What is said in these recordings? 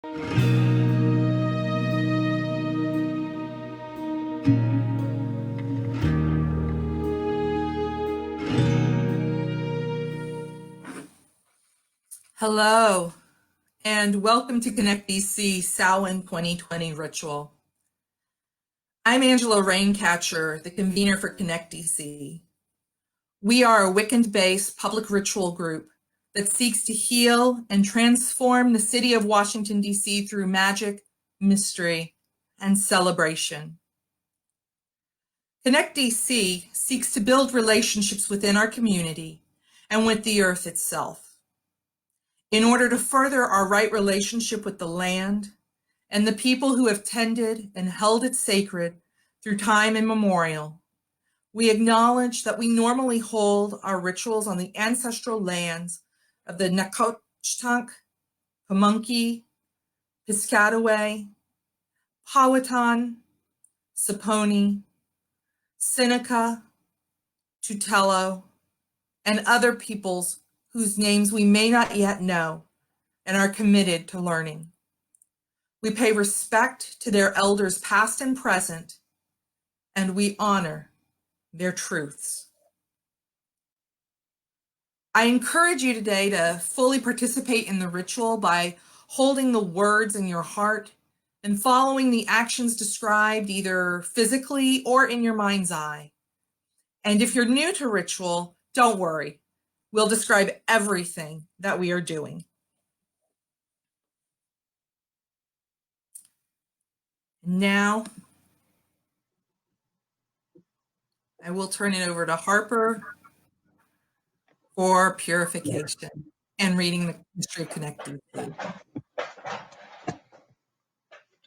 Hello, and welcome to Connect DC Samhain 2020 Ritual. I'm Angela Raincatcher, the convener for Connect DC. We are a Wiccan-based public ritual group that seeks to heal and transform the city of Washington, D.C. through magic, mystery, and celebration. Connect DC seeks to build relationships within our community and with the earth itself, in order to further our right relationship with the land and the people who have tended and held it sacred through time immemorial. We acknowledge that we normally hold our rituals on the ancestral lands of the Nacotchtank, Pamunkey, Piscataway, Powhatan, Saponi, Seneca, Tutelo, and other peoples whose names we may not yet know and are committed to learning. We pay respect to their elders past and present, and we honor their truths. I encourage you today to fully participate in the ritual by holding the words in your heart and following the actions described either physically or in your mind's eye. And if you're new to ritual, don't worry. We'll describe everything that we are doing. Now, I will turn it over to Harper for purification and reading the history of Connect DC.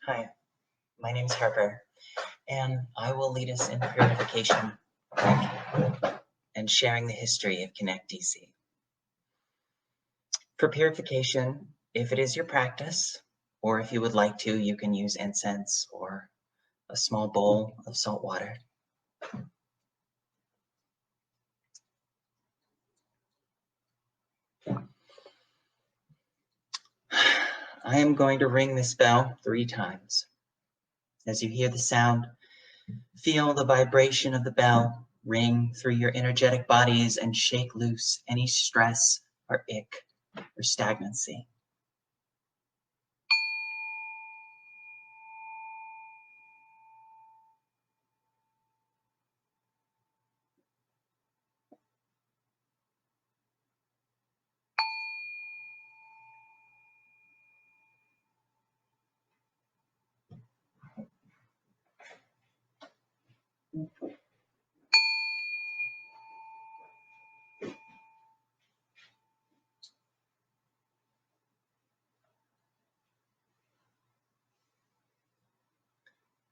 Hi, my name is Harper, and I will lead us in purification and sharing the history of Connect DC. For purification, if it is your practice, or if you would like to, you can use incense or a small bowl of salt water. I am going to ring this bell 3 times. As you hear the sound, feel the vibration of the bell ring through your energetic bodies and shake loose any stress or ick or stagnancy.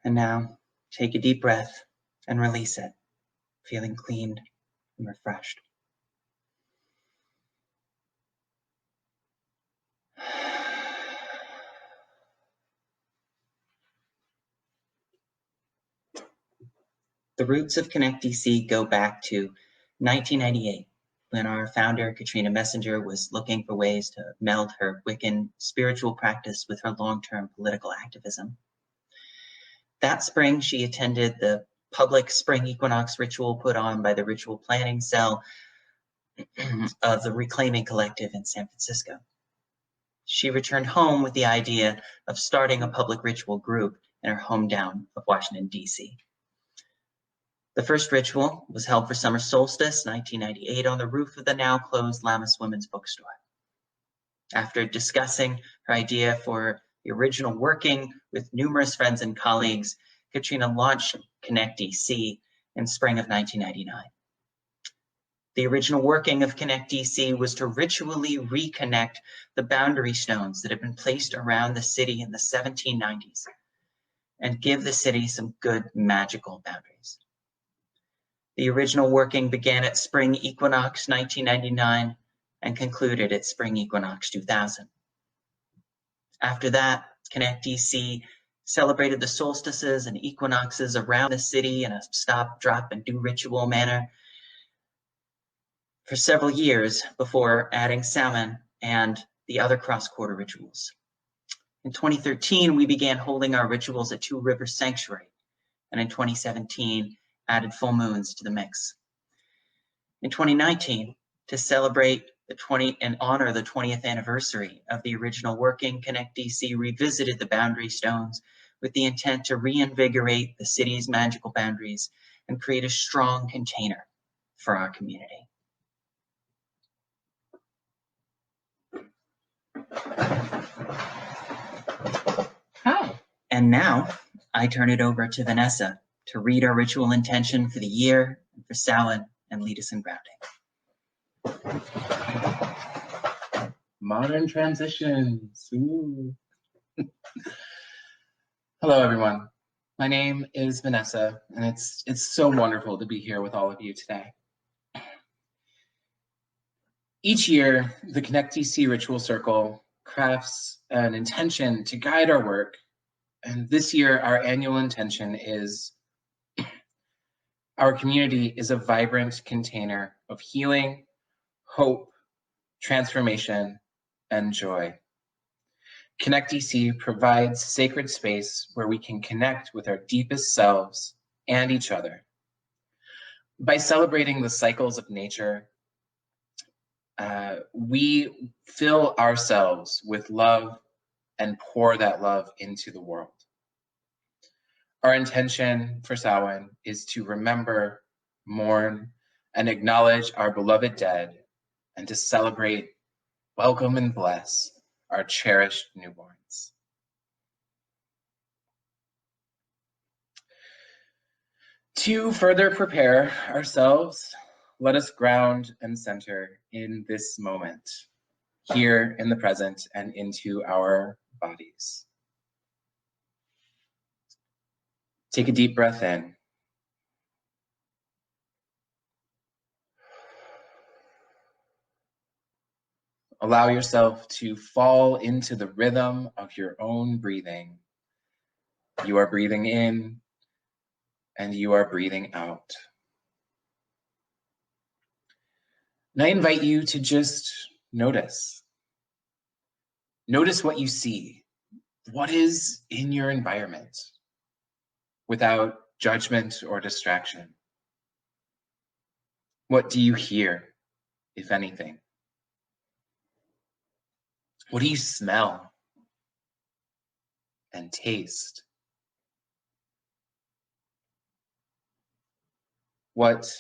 And now, take a deep breath and release it, feeling cleaned and refreshed. The roots of Connect DC go back to 1998, when our founder, Katrina Messenger, was looking for ways to meld her Wiccan spiritual practice with her long-term political activism. That spring, she attended the public spring equinox ritual put on by the ritual planning cell of the Reclaiming Collective in San Francisco. She returned home with the idea of starting a public ritual group in her hometown of Washington, D.C. The first ritual was held for summer solstice, 1998, on the roof of the now closed Lammas Women's Bookstore. After discussing her idea for the original working with numerous friends and colleagues, Katrina launched Connect DC in spring of 1999. The original working of Connect DC was to ritually reconnect the boundary stones that had been placed around the city in the 1790s and give the city some good magical boundaries. The original working began at Spring Equinox 1999 and concluded at Spring Equinox 2000. After that, Connect DC celebrated the solstices and equinoxes around the city in a stop, drop, and do ritual manner for several years before adding Samhain and the other cross-quarter rituals. In 2013, we began holding our rituals at Two Rivers Sanctuary, and in 2017, added full moons to the mix. In 2019, to celebrate and honor the 20th anniversary of the original working, Connect DC revisited the boundary stones with the intent to reinvigorate the city's magical boundaries and create a strong container for our community. Hi. And now I turn it over to Vanessa to read our ritual intention for the year and for Samhain and lead us in grounding. Modern transitions. Ooh. Hello, everyone. My name is Vanessa, and it's so wonderful to be here with all of you today. Each year, the Connect DC Ritual Circle crafts an intention to guide our work, and this year our annual intention is our community is a vibrant container of healing, hope, transformation, and joy. Connect DC provides sacred space where we can connect with our deepest selves and each other. By celebrating the cycles of nature, we fill ourselves with love and pour that love into the world. Our intention for Samhain is to remember, mourn, and acknowledge our beloved dead, and to celebrate, welcome, and bless our cherished newborns. To further prepare ourselves, let us ground and center in this moment, here in the present and into our bodies. Take a deep breath in. Allow yourself to fall into the rhythm of your own breathing. You are breathing in and you are breathing out. And I invite you to just notice. Notice what you see. What is in your environment without judgment or distraction? What do you hear, if anything? What do you smell and taste? What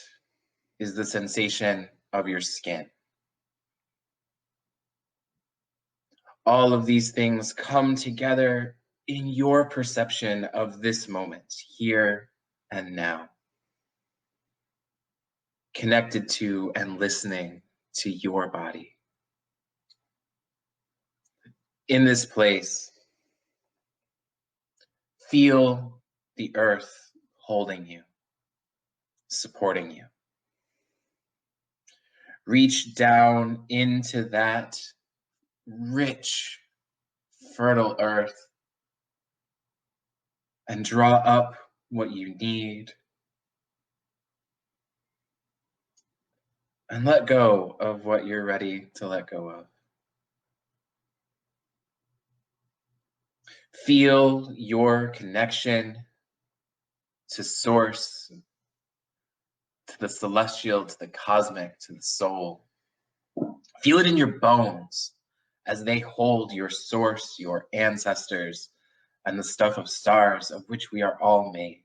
is the sensation of your skin? All of these things come together in your perception of this moment, here and now, connected to and listening to your body. In this place, feel the earth holding you, supporting you. Reach down into that rich, fertile earth and draw up what you need. And let go of what you're ready to let go of. Feel your connection to source, to the celestial, to the cosmic, to the soul. Feel it in your bones as they hold your source, your ancestors, and the stuff of stars of which we are all made.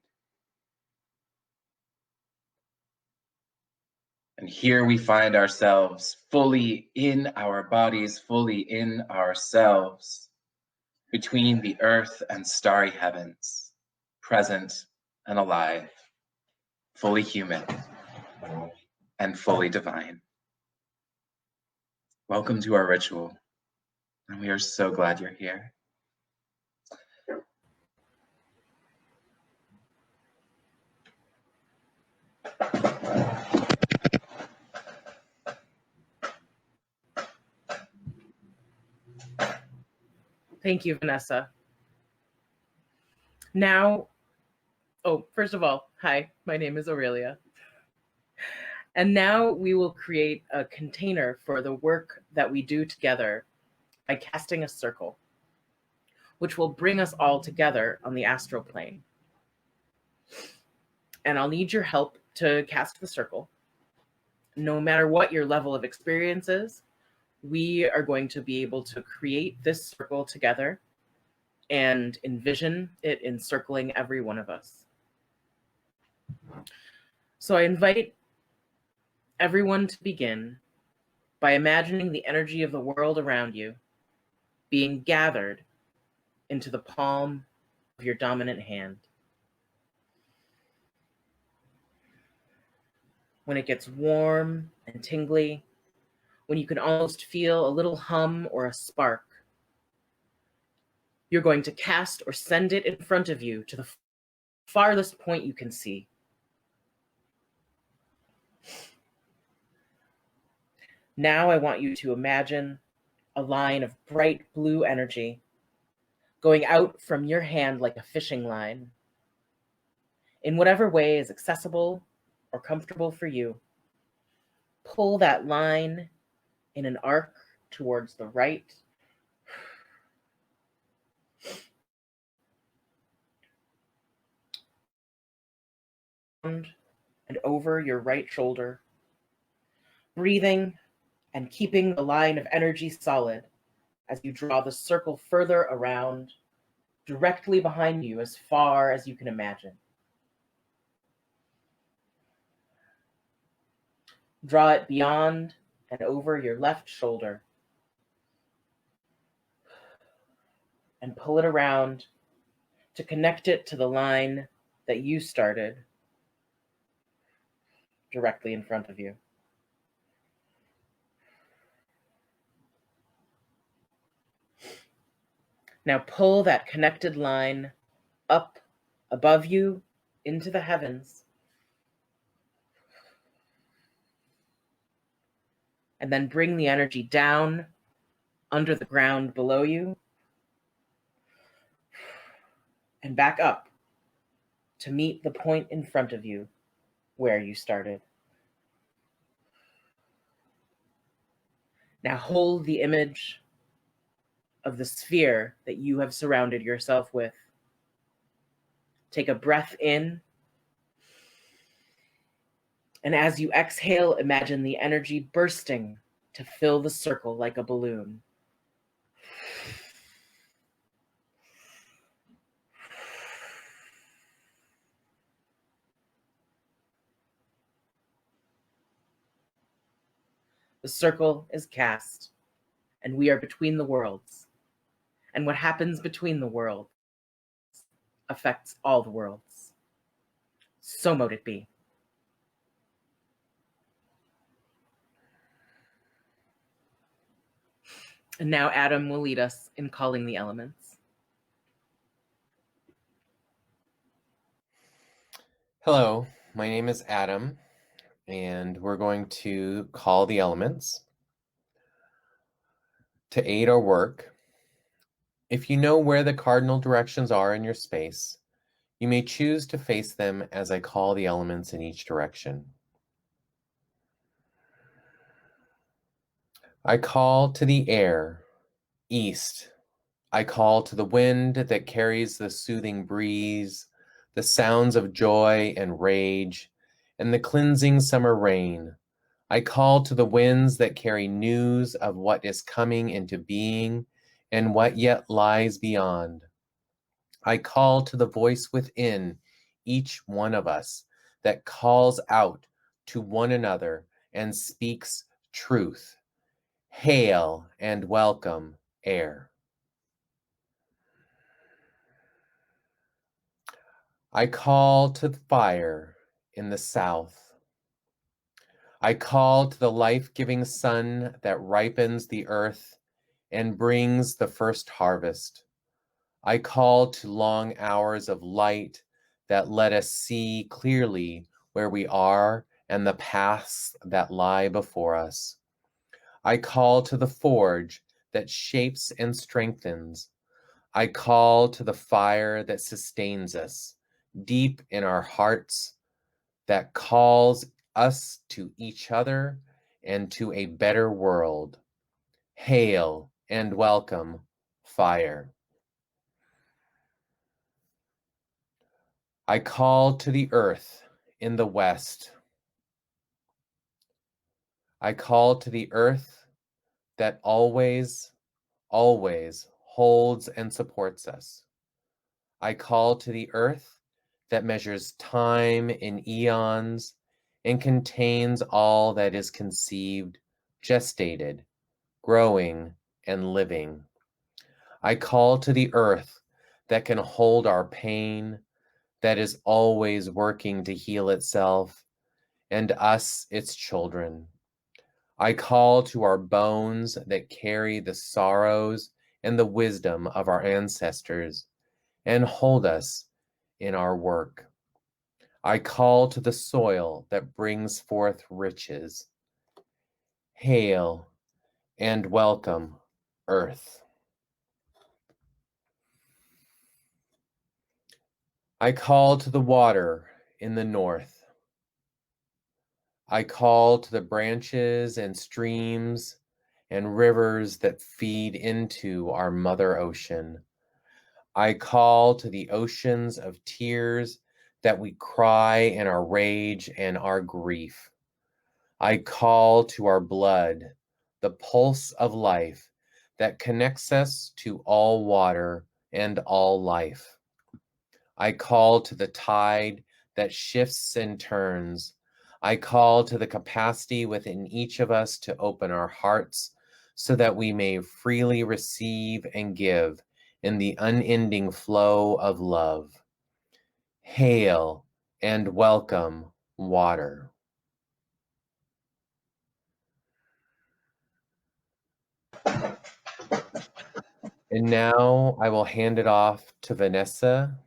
And here we find ourselves fully in our bodies, fully in ourselves, between the earth and starry heavens, present and alive, fully human and fully divine. Welcome to our ritual, and we are so glad you're here. Thank you, Vanessa. Now, first of all, hi, my name is Aurelia. And now we will create a container for the work that we do together by casting a circle. which will bring us all together on the astral plane. And I'll need your help to cast the circle. No matter what your level of experience is, we are going to be able to create this circle together and envision it encircling every one of us. So I invite everyone to begin by imagining the energy of the world around you being gathered into the palm of your dominant hand. When it gets warm and tingly, when you can almost feel a little hum or a spark, you're going to cast or send it in front of you to the farthest point you can see. Now I want you to imagine a line of bright blue energy going out from your hand like a fishing line. In whatever way is accessible or comfortable for you, pull that line in an arc towards the right and over your right shoulder, breathing and keeping the line of energy solid as you draw the circle further around, directly behind you as far as you can imagine. Draw it beyond and over your left shoulder and pull it around to connect it to the line that you started directly in front of you. Now pull that connected line up above you into the heavens, and then bring the energy down under the ground below you and back up to meet the point in front of you where you started. Now hold the image of the sphere that you have surrounded yourself with. Take a breath in, and as you exhale, imagine the energy bursting to fill the circle like a balloon. The circle is cast, and we are between the worlds. And what happens between the worlds affects all the worlds. So mote it be. And now Adam will lead us in calling the elements. Hello, my name is Adam, and we're going to call the elements to aid our work. If you know where the cardinal directions are in your space, you may choose to face them as I call the elements in each direction. I call to the air, east. I call to the wind that carries the soothing breeze, the sounds of joy and rage, and the cleansing summer rain. I call to the winds that carry news of what is coming into being and what yet lies beyond. I call to the voice within each one of us that calls out to one another and speaks truth. Hail and welcome, air. I call to the fire in the south. I call to the life-giving sun that ripens the earth and brings the first harvest. I call to long hours of light that let us see clearly where we are and the paths that lie before us. I call to the forge that shapes and strengthens. I call to the fire that sustains us deep in our hearts, that calls us to each other and to a better world. Hail and welcome, fire. I call to the earth in the west. I call to the earth that always, always holds and supports us. I call to the earth that measures time in eons and contains all that is conceived, gestated, growing, and living. I call to the earth that can hold our pain, that is always working to heal itself, and us, its children. I call to our bones that carry the sorrows and the wisdom of our ancestors and hold us in our work. I call to the soil that brings forth riches. Hail and welcome, earth. I call to the water in the north. I call to the branches and streams and rivers that feed into our mother ocean. I call to the oceans of tears that we cry in our rage and our grief. I call to our blood, the pulse of life that connects us to all water and all life. I call to the tide that shifts and turns. I call to the capacity within each of us to open our hearts so that we may freely receive and give in the unending flow of love. Hail and welcome, water. And now I will hand it off to Vanessa,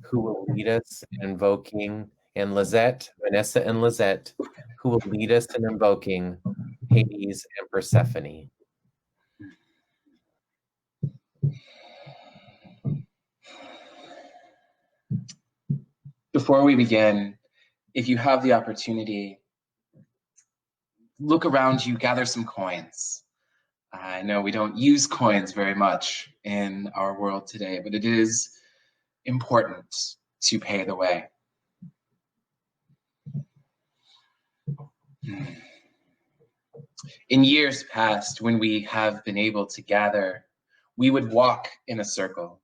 who will lead us in invoking, and Lizette, Vanessa and Lizette, who will lead us in invoking Hades and Persephone. Before we begin, if you have the opportunity, look around you, gather some coins. I know we don't use coins very much in our world today, but it is important to pay the way. In years past, when we have been able to gather, we would walk in a circle,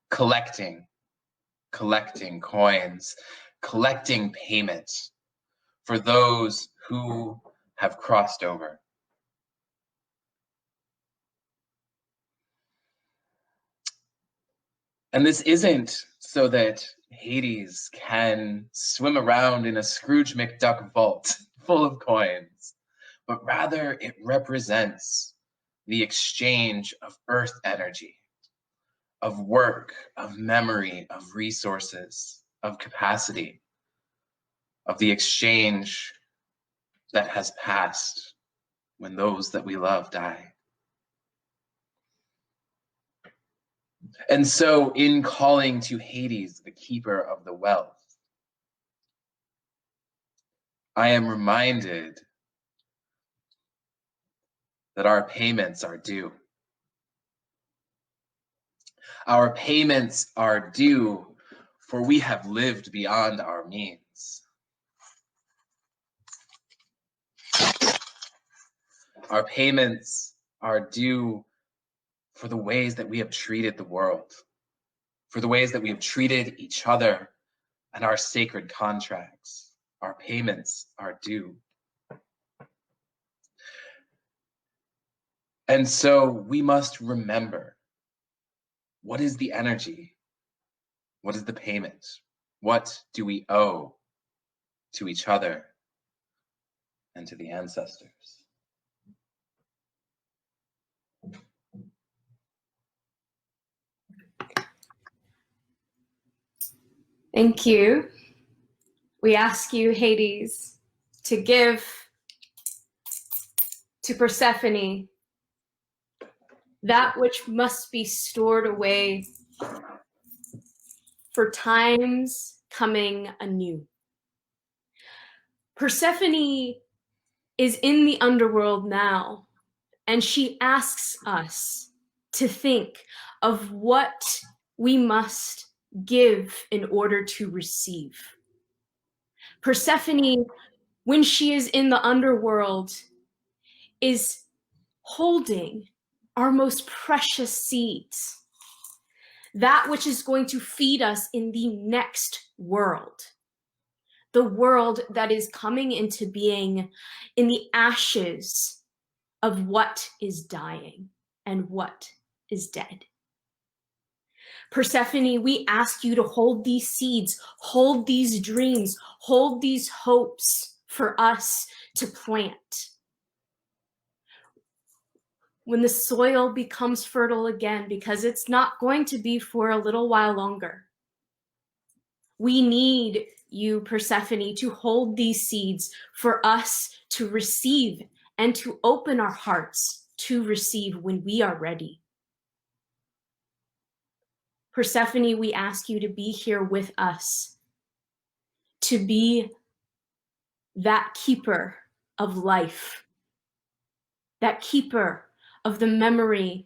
collecting coins, collecting payment for those who have crossed over. And this isn't so that Hades can swim around in a Scrooge McDuck vault full of coins, but rather it represents the exchange of earth energy, of work, of memory, of resources, of capacity, of the exchange that has passed when those that we love die. And so, in calling to Hades, the keeper of the wealth, I am reminded that our payments are due. Our payments are due, for we have lived beyond our means. Our payments are due for the ways that we have treated the world, for the ways that we have treated each other and our sacred contracts. Our payments are due. And so we must remember, what is the energy? What is the payment? What do we owe to each other and to the ancestors? Thank you. We ask you, Hades, to give to Persephone that which must be stored away for times coming anew. Persephone is in the underworld now, and she asks us to think of what we must give in order to receive. Persephone, when she is in the underworld, is holding our most precious seeds, that which is going to feed us in the next world, the world that is coming into being in the ashes of what is dying and what is dead. Persephone, we ask you to hold these seeds, hold these dreams, hold these hopes for us to plant. When the soil becomes fertile again, because it's not going to be for a little while longer. We need you, Persephone, to hold these seeds for us to receive and to open our hearts to receive when we are ready. Persephone, we ask you to be here with us, to be that keeper of life, that keeper of the memory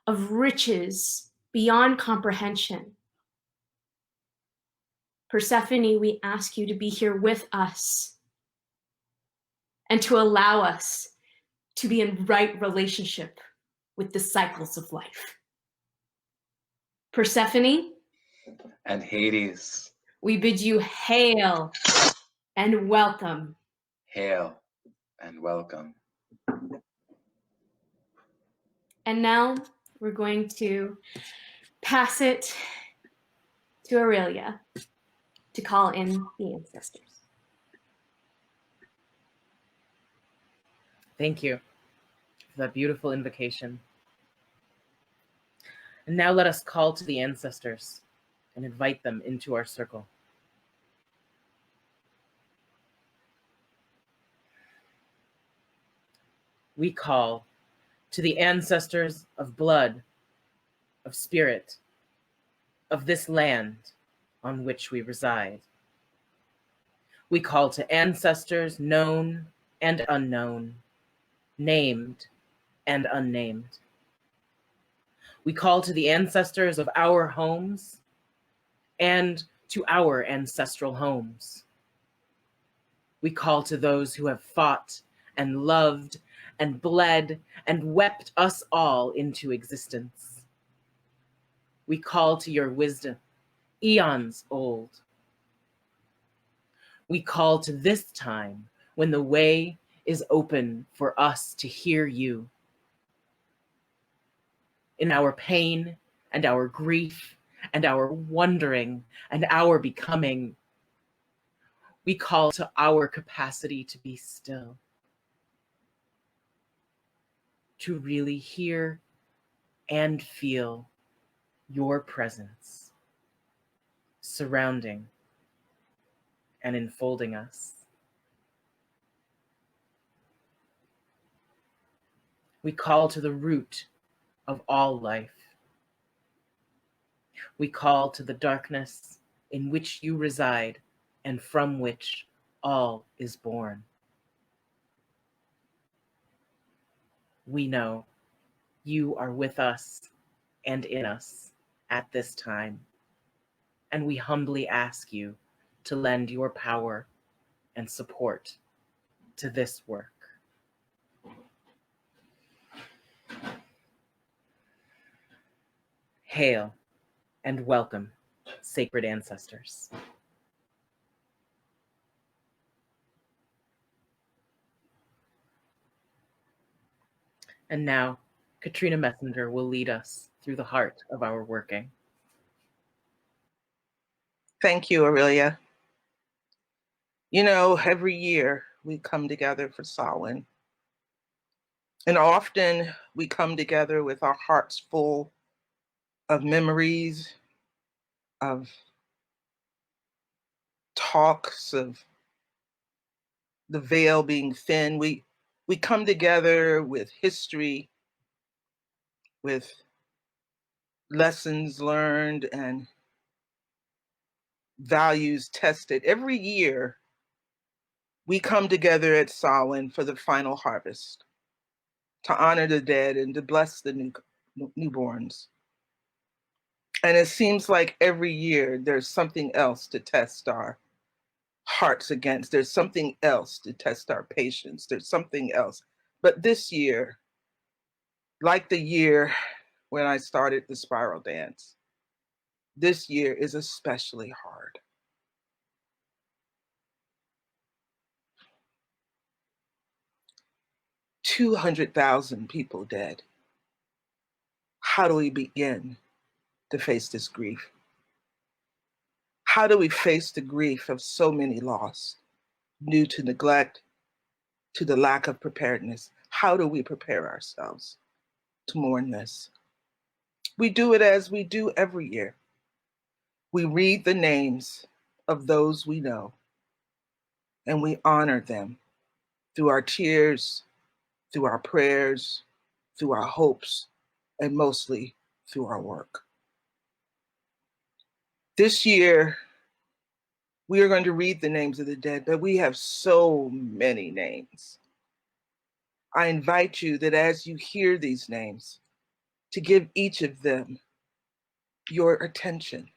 of riches beyond comprehension. Persephone, we ask you to be here with us and to allow us to be in right relationship with the cycles of life. Persephone and Hades, we bid you hail and welcome. hail and welcome. And now we're going to pass it to Aurelia to call in the ancestors. Thank you for that beautiful invocation. And now let us call to the ancestors and invite them into our circle. We call to the ancestors of blood, of spirit, of this land on which we reside. We call to ancestors known and unknown, named and unnamed. We call to the ancestors of our homes and to our ancestral homes. We call to those who have fought and loved and bled and wept us all into existence. We call to your wisdom, eons old. We call to this time when the way is open for us to hear you. In our pain and our grief and our wondering and our becoming, we call to our capacity to be still, to really hear and feel your presence surrounding and enfolding us. We call to the root of all life. We call to the darkness in which you reside and from which all is born. We know you are with us and in us at this time, and we humbly ask you to lend your power and support to this work. Hail and welcome, sacred ancestors. And now, Katrina Messenger will lead us through the heart of our working. Thank you, Aurelia. You know, every year we come together for Samhain. And often we come together with our hearts full of memories, of talks, of the veil being thin. We come together with history, with lessons learned and values tested. Every year we come together at Samhain for the final harvest, to honor the dead and to bless the newborns. And it seems like every year there's something else to test our hearts against. There's something else to test our patience. There's something else. But this year, like the year when I started the spiral dance, this year is especially hard. 200,000 people dead. How do we begin to face this grief? How do we face the grief of so many lost, due to neglect, to the lack of preparedness? How do we prepare ourselves to mourn this? We do it as we do every year. We read the names of those we know, and we honor them through our tears, through our prayers, through our hopes, and mostly through our work. This year, we are going to read the names of the dead, but we have so many names. I invite you that as you hear these names, to give each of them your attention,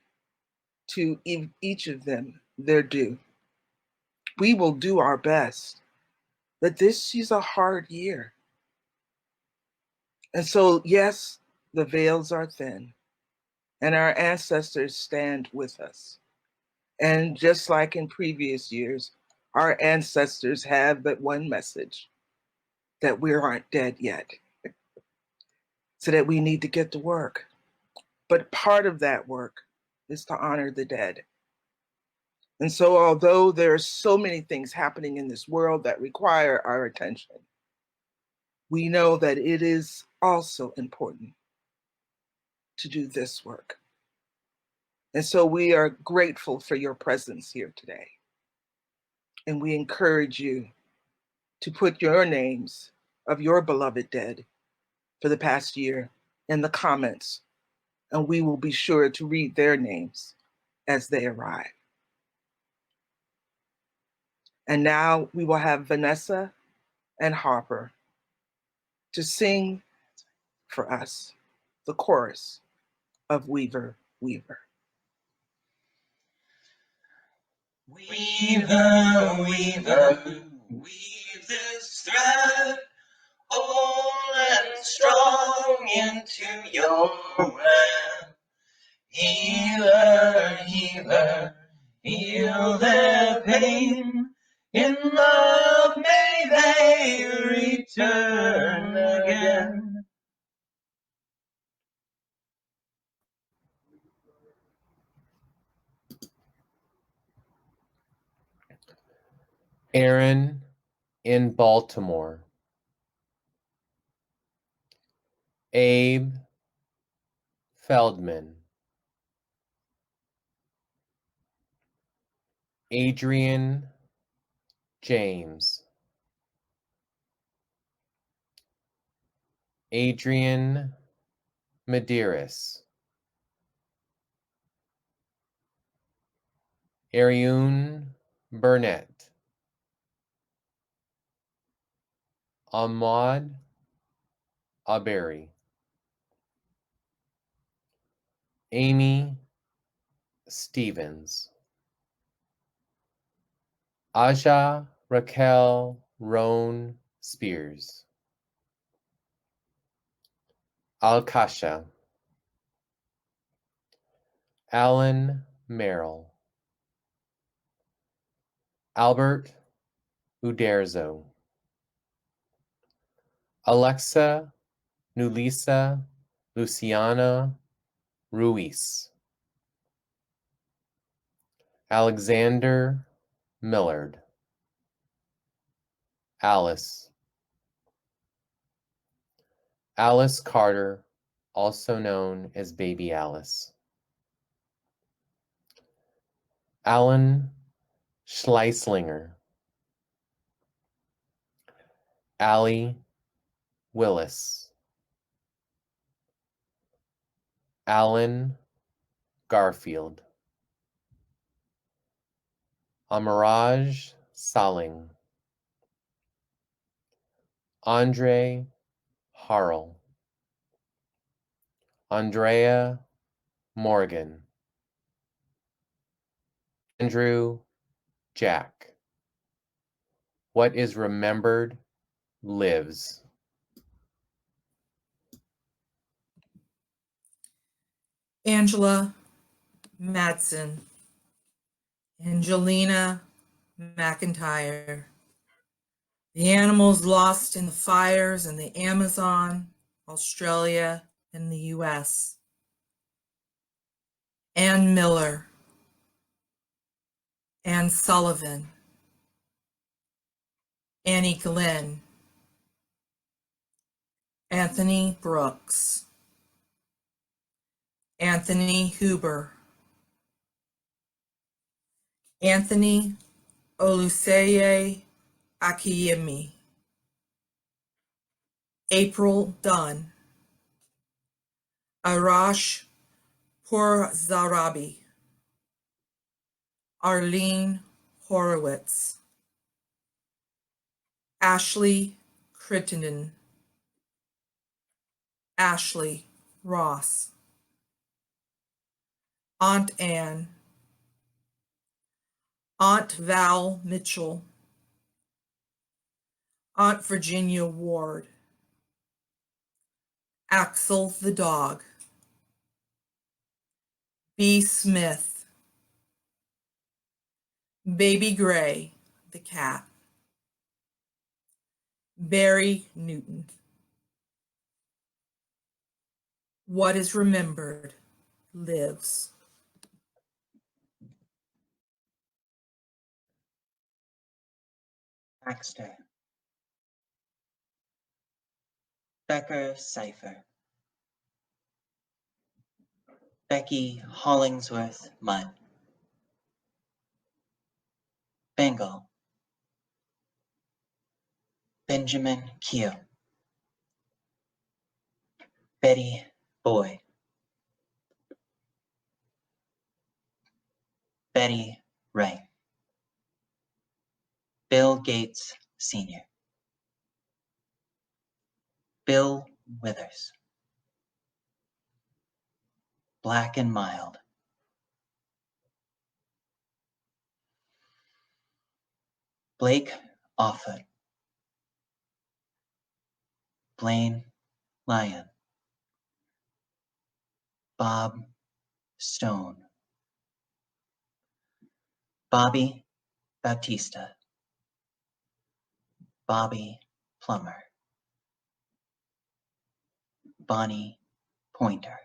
to give each of them their due. We will do our best, but this is a hard year. And so, yes, the veils are thin, and our ancestors stand with us. And just like in previous years, our ancestors have but one message, that we aren't dead yet, so that we need to get to work. But part of that work is to honor the dead. And so, although there are so many things happening in this world that require our attention, we know that it is also important to do this work. And so we are grateful for your presence here today. And we encourage you to put your names of your beloved dead for the past year in the comments, and we will be sure to read their names as they arrive. And now we will have Vanessa and Harper to sing for us the chorus of Weaver, Weaver. Weaver, weaver, weave this thread, whole and strong into your web. Healer, healer, heal their pain. In love may they return again. Aaron in Baltimore. Abe Feldman. Adrian James. Adrian Medeiros. Ariune Burnett. Ahmad Aberi. Amy Stevens. Aja Raquel Roan Spears. Alkasha. Alan Merrill. Albert Uderzo. Alexa Nulisa Luciana Ruiz. Alexander Millard. Alice. Alice Carter, also known as Baby Alice. Alan Schleislinger. Allie Willis. Alan Garfield. Amaraj Saling. Andre Harrell. Andrea Morgan, Andrew, Jack. What is remembered lives. Angela Madsen, Angelina McIntyre, the animals lost in the fires in the Amazon, Australia, and the US. Ann Miller, Ann Sullivan, Annie Glenn, Anthony Brooks, Anthony Huber, Anthony Oluseye Akiyemi, April Dunn, Arash Pourzarabi, Arlene Horowitz, Ashley Crittenden, Ashley Ross, Aunt Anne, Aunt Val Mitchell, Aunt Virginia Ward, Axel the dog, B. Smith, Baby Gray the cat, Barry Newton. What is remembered lives. Baxter, Becker Cipher, Becky Hollingsworth Mudd, Bengal, Benjamin Keo, Betty Boyd, Betty Wright, Bill Gates Sr., Bill Withers, Black and Mild, Blake Offutt, Blaine Lyon, Bob Stone, Bobby Bautista, Bobby Plummer, Bonnie Pointer,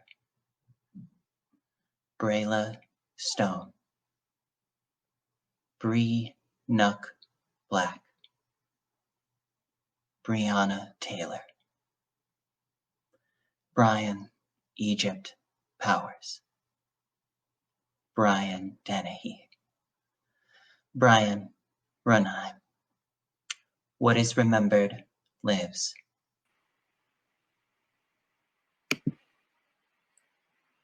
Brayla Stone, Bree Nuck Black, Brianna Taylor, Brian Egypt Powers, Brian Dennehy, Brian Runheim. What is remembered lives.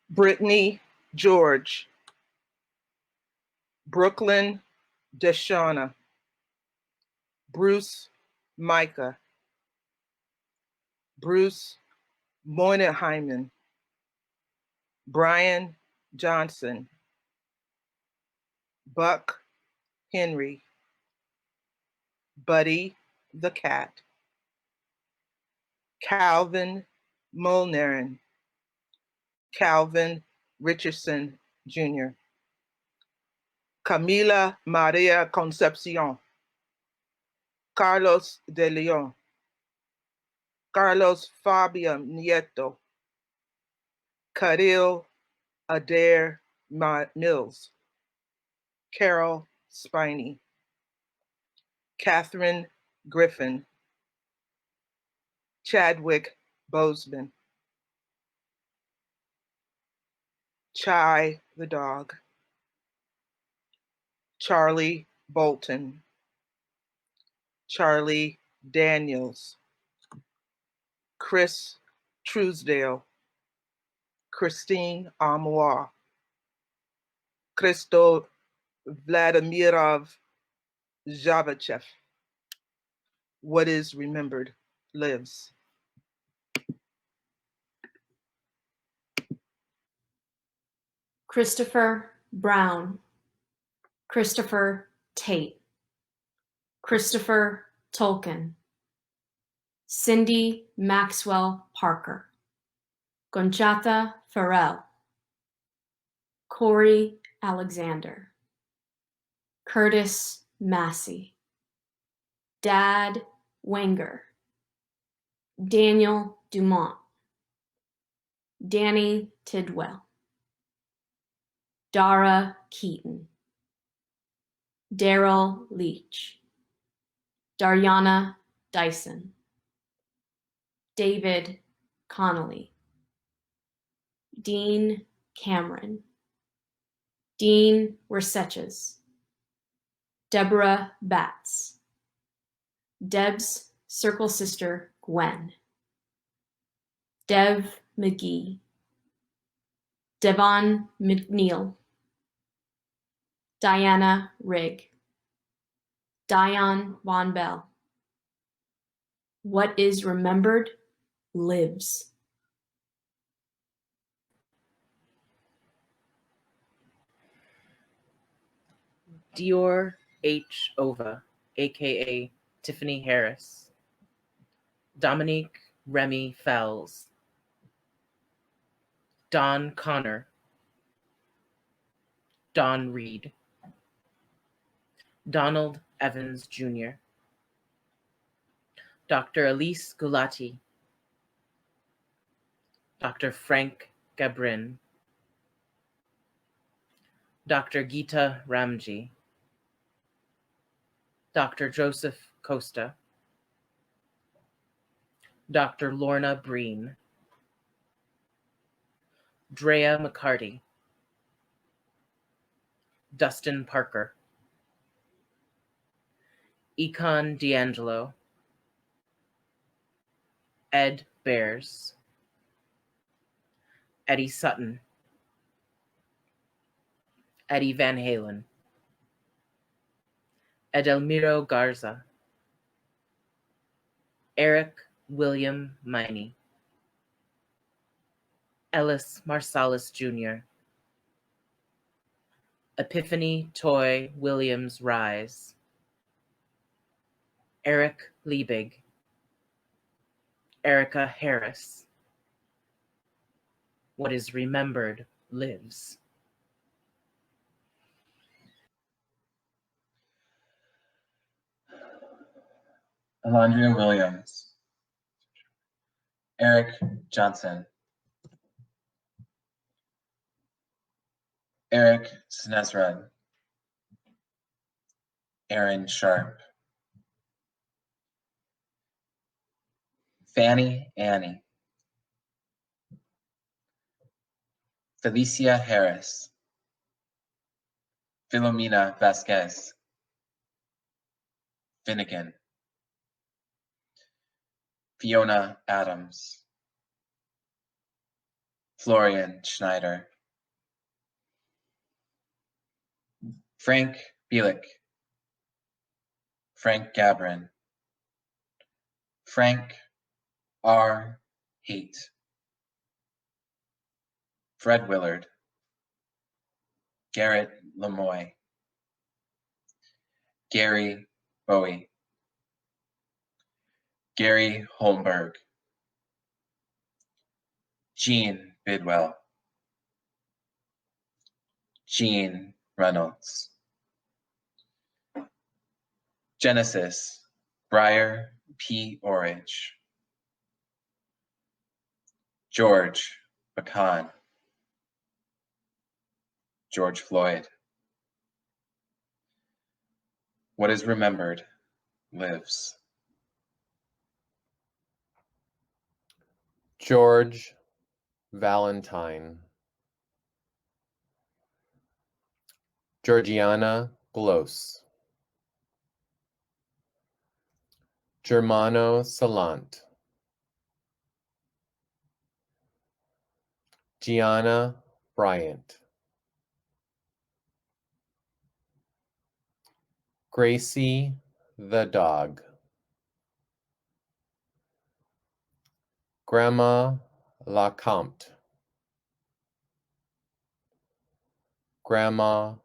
Brittany George, Brooklyn Deshauna, Bruce Micah, Bruce Moynihan, Brian Johnson, Buck Henry, Buddy the cat, Calvin Molnarin, Calvin Richardson Jr., Camila Maria Concepcion, Carlos de Leon, Carlos Fabio Nieto, Khalil Adair Mills, Carol Spiney, Catherine Griffin, Chadwick Bozeman, Chai the dog, Charlie Bolton, Charlie Daniels, Chris Truesdale, Christine Amoir, Christo Vladimirov Zhavachev. What is remembered lives. Christopher Brown, Christopher Tate, Christopher Tolkien, Cindy Maxwell Parker, Gonchata Farrell, Corey Alexander, Curtis Massey, Dad Wenger, Daniel Dumont, Danny Tidwell, Dara Keaton, Daryl Leach, Dariana Dyson, David Connolly, Dean Cameron, Dean Reseches, Deborah Batts, Deb's circle sister Gwen, Dev McGee, Devon McNeil, Diana Rigg, Dion Von Bell. What is remembered lives. Dior H. Ova, aka Tiffany Harris, Dominique Remy Fells, Don Connor, Don Reed, Donald Evans Jr., Dr. Elise Gulati, Dr. Frank Gabrin, Dr. Geeta Ramji, Dr. Joseph Costa, Dr. Lorna Breen, Drea McCarty, Dustin Parker, Econ D'Angelo, Ed Bears, Eddie Sutton, Eddie Van Halen, Edelmiro Garza, Eric William Miney, Ellis Marsalis Jr., Epiphany Toy Williams Rise, Eric Liebig, Erica Harris. What is remembered lives. Alondria Williams, Eric Johnson, Eric Snesrud, Aaron Sharp, Fanny Annie, Felicia Harris, Filomena Vasquez, Finnegan, Fiona Adams, Florian Schneider, Frank Bielik, Frank Gabrin, Frank R. Haight, Fred Willard, Garrett Lemoy, Gary Bowie, Gary Holmberg, Gene Bidwell, Gene Reynolds, Genesis, Briar P. Orridge, George Bacon, George Floyd. What is remembered lives. George Valentine, Georgiana Glos, Germano Salant, Gianna Bryant, Gracie the dog, Grandma Lacomte, Grandma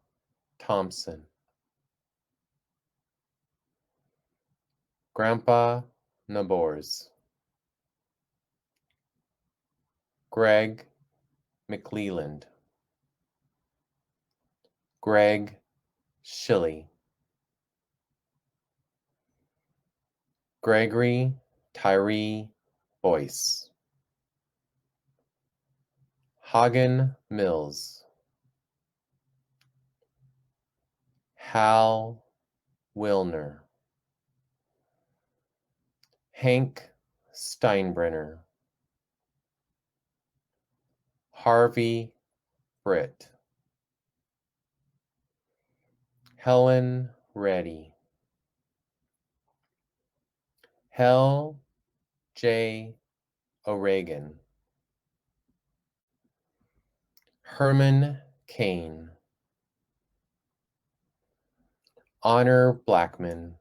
Thompson, Grandpa Nabors, Greg McLeland, Greg Shilley, Gregory Tyree Boyce, Hagen Mills, Hal Wilner, Hank Steinbrenner, Harvey Britt, Helen Reddy, Hel J. O'Regan, Herman Kane, Honor Blackman,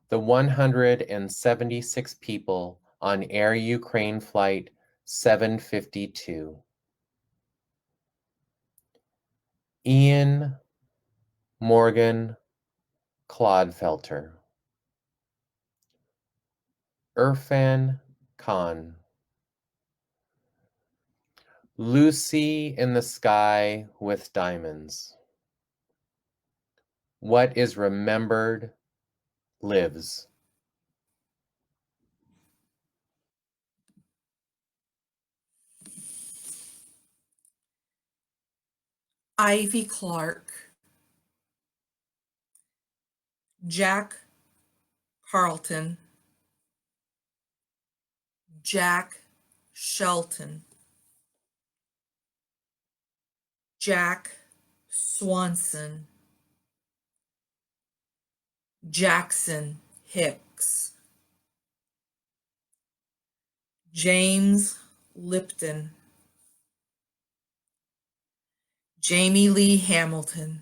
the 176 people on Air Ukraine Flight 752, Ian Morgan Clodfelter, Irfan Khan, Lucy in the Sky with Diamonds. What is remembered lives. Ivy Clark, Jack Carlton, Jack Shelton, Jack Swanson, Jackson Hicks, James Lipton, Jamie Lee Hamilton,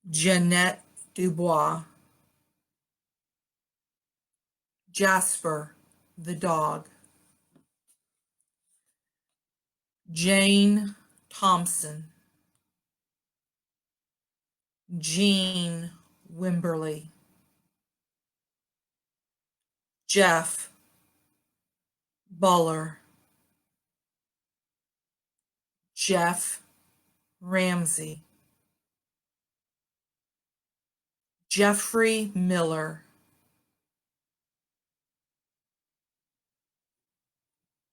Jeanette Dubois, Jasper the dog, Jane Thompson, Jean Wimberly, Jeff Buller, Jeff Ramsey, Jeffrey Miller,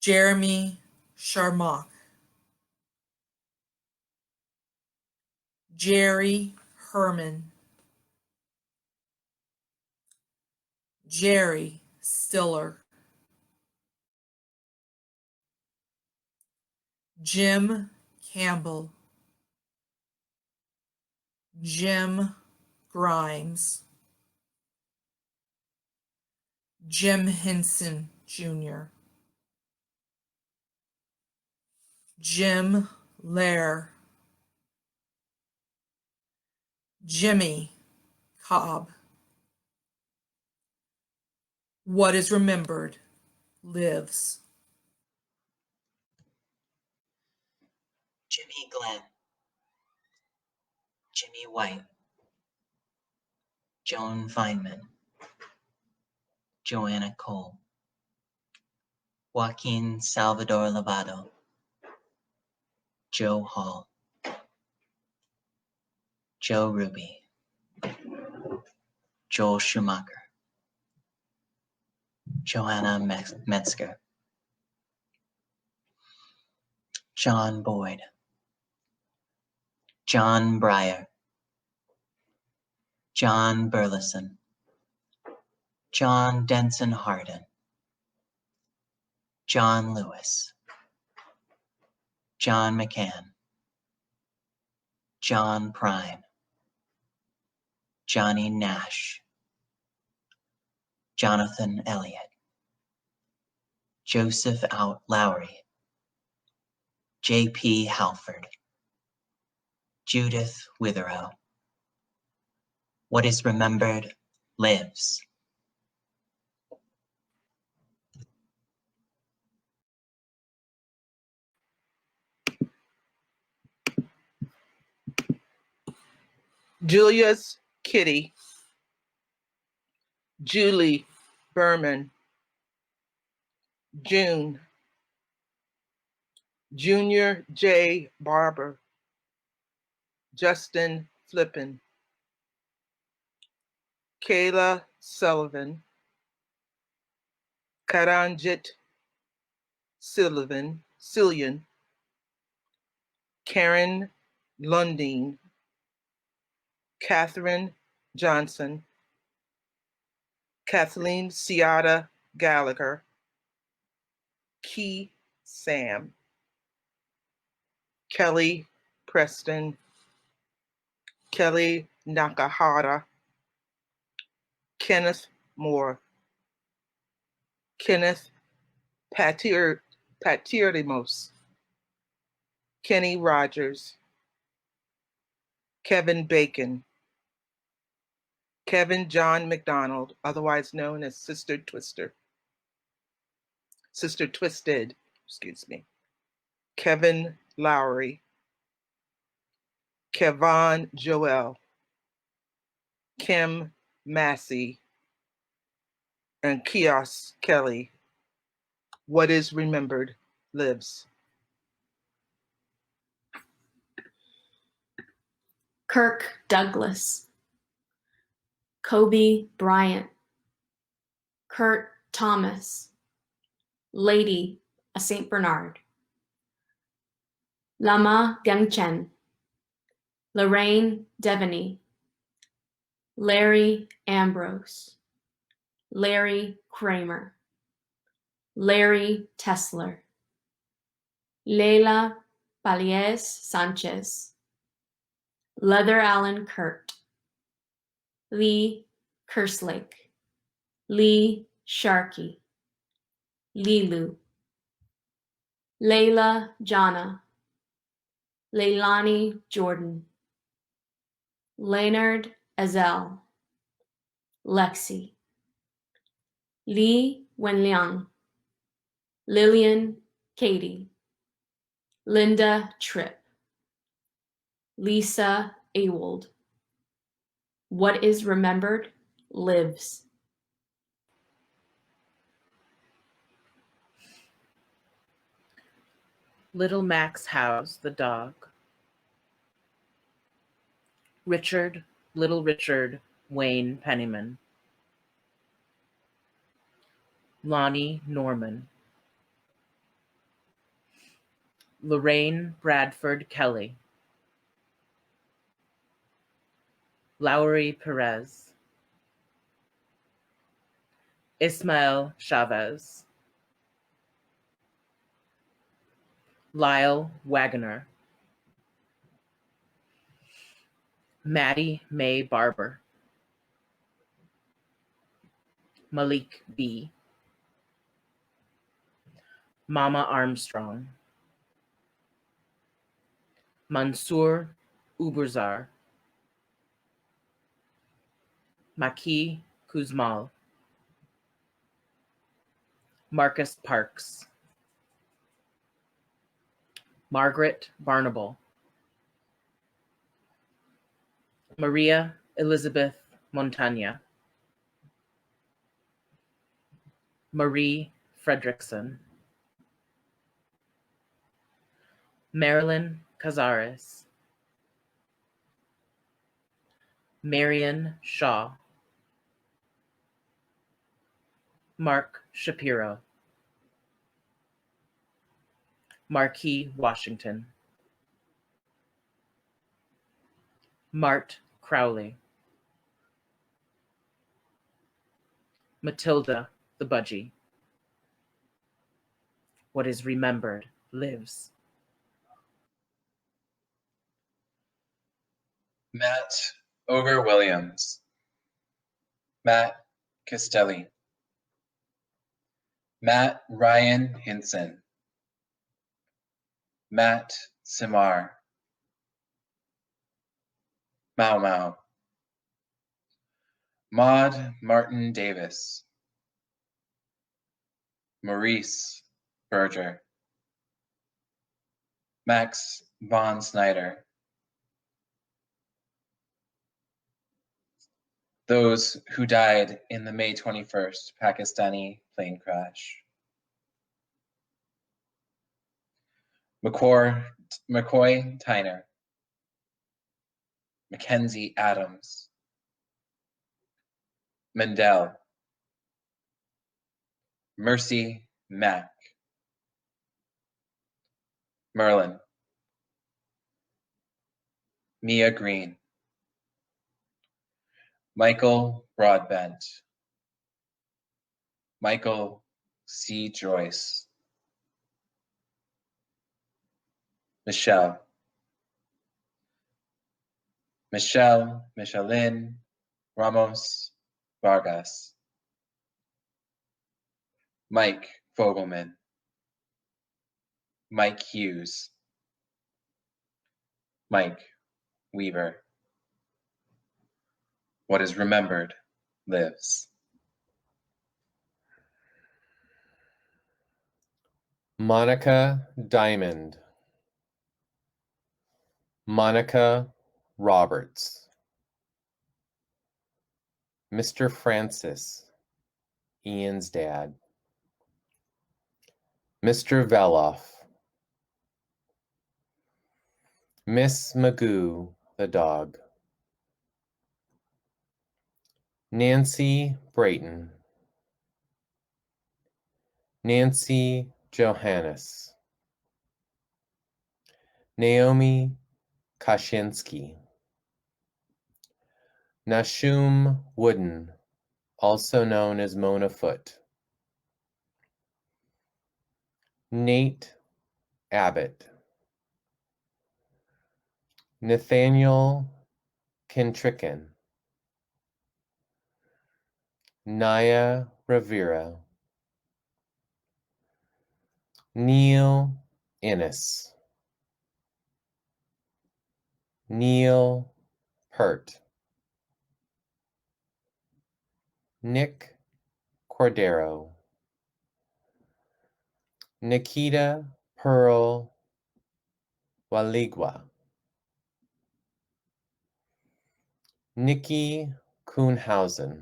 Jeremy Sharmock, Jerry Herman, Jerry Stiller, Jim Campbell, Jim Grimes, Jim Henson Jr., Jim Lair, Jimmy Cobb. What is remembered lives. Jimmy Glenn, Jimmy White, Joan Feynman, Joanna Cole, Joaquin Salvador Lavado, Joe Hall, Joe Ruby, Joel Schumacher, Joanna Metzger, John Boyd, John Breyer, John Burleson, John Denson Hardin, John Lewis, John McCann, John Prime, Johnny Nash, Jonathan Elliott, Joseph Lowry, J.P. Halford, Judith Witherow. What is remembered lives. Julius Kitty, Julie Berman, June, Junior J. Barber, Justin Flippin, Kayla Sullivan, Karanjit Cillian, Karen Lundeen, Catherine Johnson, Kathleen Ciata Gallagher, Key Sam, Kelly Preston, Kelly Nakahara, Kenneth Moore, Kenneth Patirlimos, Kenny Rogers, Kevin Bacon, Kevin John McDonald, otherwise known as Sister Twisted, Kevin Lowry, Kevon Joel, Kim Massey, and Kios Kelly. What is remembered lives. Kirk Douglas, Kobe Bryant, Kurt Thomas, Lady, a Saint Bernard, Lama Gengchen, Lorraine Devaney, Larry Ambrose, Larry Kramer, Larry Tesler, Leila Paliez Sanchez, Leather Allen Kurt, Lee Kerslake, Lee Sharkey, Lilu, Layla Jana, Leilani Jordan, Leonard Ezel, Lexi, Li Wenliang, Lillian Katie, Linda Tripp, Lisa Awold. What is remembered lives. Little Max Howes, the dog. Little Richard Wayne Pennyman. Lonnie Norman. Lorraine Bradford Kelly. Lowry Perez. Ismael Chavez. Lyle Wagoner. Maddie Mae Barber. Malik B. Mama Armstrong. Mansour Uberzar. Maki Kuzmal. Marcus Parks. Margaret Barnable. Maria Elizabeth Montagna. Marie Fredrickson. Marilyn Cazares. Marion Shaw. Mark Shapiro. Marquis Washington. Mart Crowley. Matilda the Budgie. What is remembered lives. Matt Ogre Williams, Matt Castelli, Matt Ryan Hinson, Matt Simar, Mau Mau, Maud Martin Davis, Maurice Berger, Max Von Snyder, those who died in the May 21st Pakistani plane crash. McCoy Tyner, Mackenzie Adams, Mendel, Mercy Mack, Merlin, Mia Green, Michael Broadbent, Michael C. Joyce, Michelle, Michelin, Ramos, Vargas, Mike Fogelman, Mike Hughes, Mike Weaver. What is remembered lives. Monica Diamond, Monica Roberts, Mr. Francis, Ian's dad, Mr. Veloff, Miss Magoo, the dog, Nancy Brayton, Nancy Johannes, Naomi Kashinsky, Nashum Wooden, also known as Mona Foot, Nate Abbott, Nathaniel Kentricken, Naya Rivera, Neil Innes, Neil Pert, Nick Cordero, Nikita Pearl Waligwa, Nikki Kuhnhausen,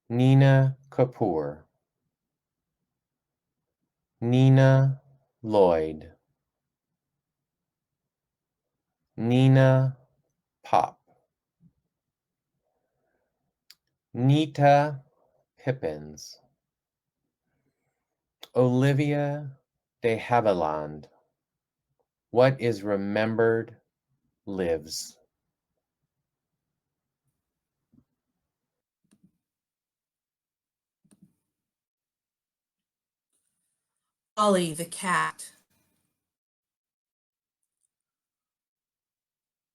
Nina Kapoor, Nina Lloyd, Nina Pop, Nita Pippins, Olivia de Havilland. What is remembered lives. Ollie the cat.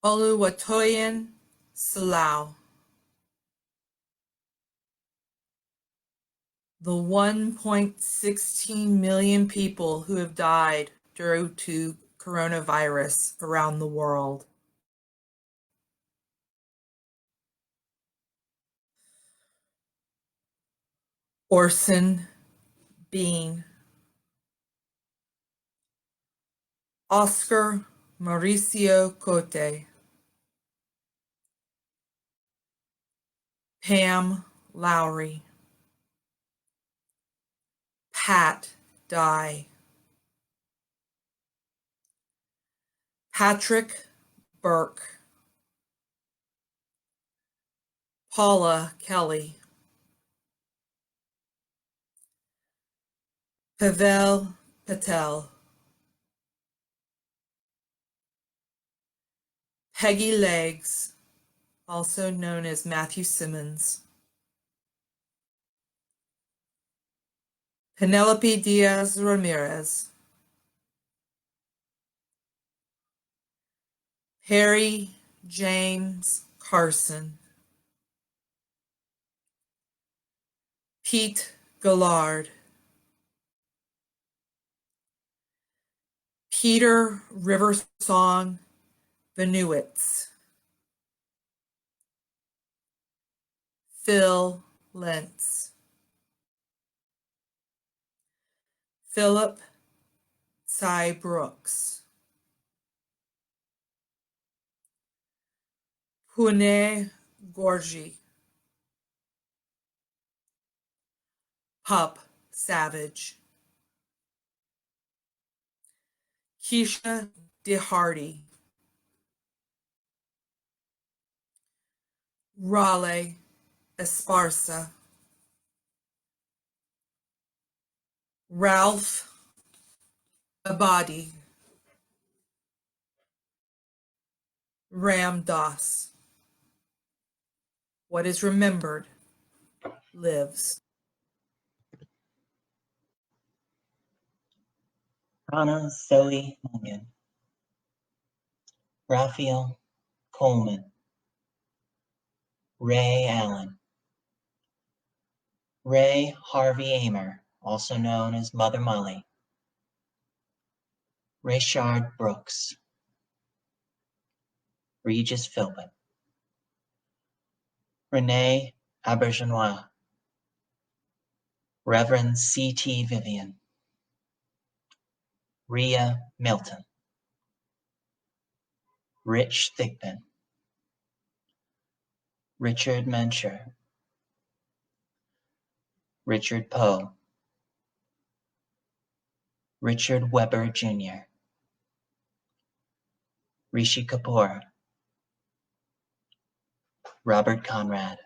Oluwatoyin Salau. The 1.16 million people who have died due to coronavirus around the world. Orson Bean. Oscar Mauricio Cote. Pam Lowry. Pat Dye. Patrick Burke. Paula Kelly. Pavel Patel. Peggy Legs, also known as Matthew Simmons. Penelope Diaz Ramirez. Harry James Carson. Pete Gallard. Peter Riversong Benuitz. Phil Lentz. Philip Cy Brooks. Pune Gorji. Pup Savage. Keisha DeHardy. Raleigh Esparza. Ralph Abadi. Ram Das. What is remembered lives. Rana Zoe Mungan, Raphael Coleman, Ray Allen, Ray Harvey Amer, also known as Mother Molly, Rayshard Brooks, Regis Philbin, Renee Aubergenois, Reverend C.T. Vivian, Rhea Milton, Rich Thigpen, Richard Mencher, Richard Poe, Richard Weber Jr., Rishi Kapoor, Robert Conrad,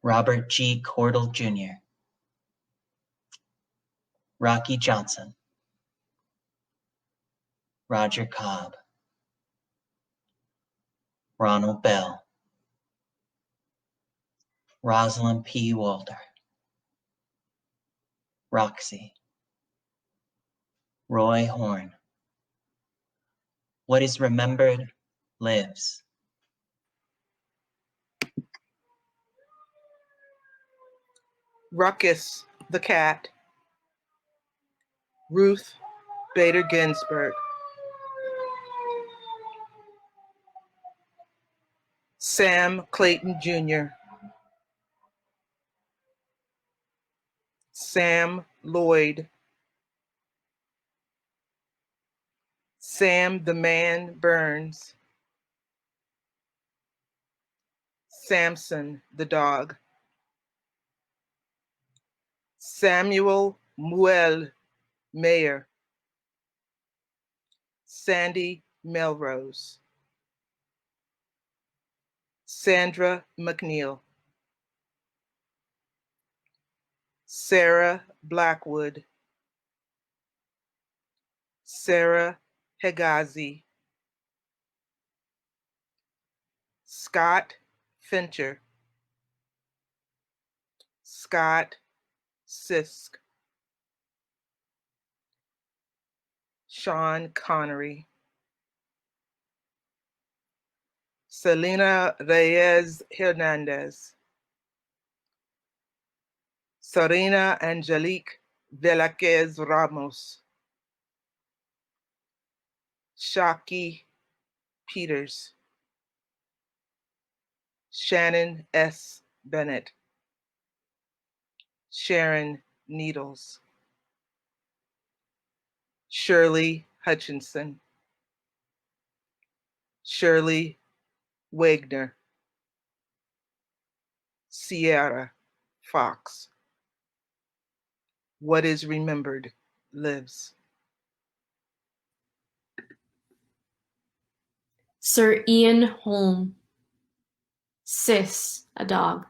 Robert G. Cordell Jr., Rocky Johnson, Roger Cobb, Ronald Bell, Rosalind P. Walter, Roxy, Roy Horn. What is remembered lives. Ruckus the cat. Ruth Bader Ginsburg. Sam Clayton Jr. Sam Lloyd. Sam the Man Burns. Samson the dog. Samuel Muel Mayer. Sandy Melrose. Sandra McNeil. Sarah Blackwood. Sarah Hegazi. Scott Fincher. Scott Sisk. Sean Connery. Selena Reyes Hernandez. Serena Angelique Velázquez Ramos. Shaki Peters. Shannon S. Bennett. Sharon Needles. Shirley Hutchinson. Shirley Wagner. Sierra Fox. What is remembered lives. Sir Ian Holm. Sis, a dog.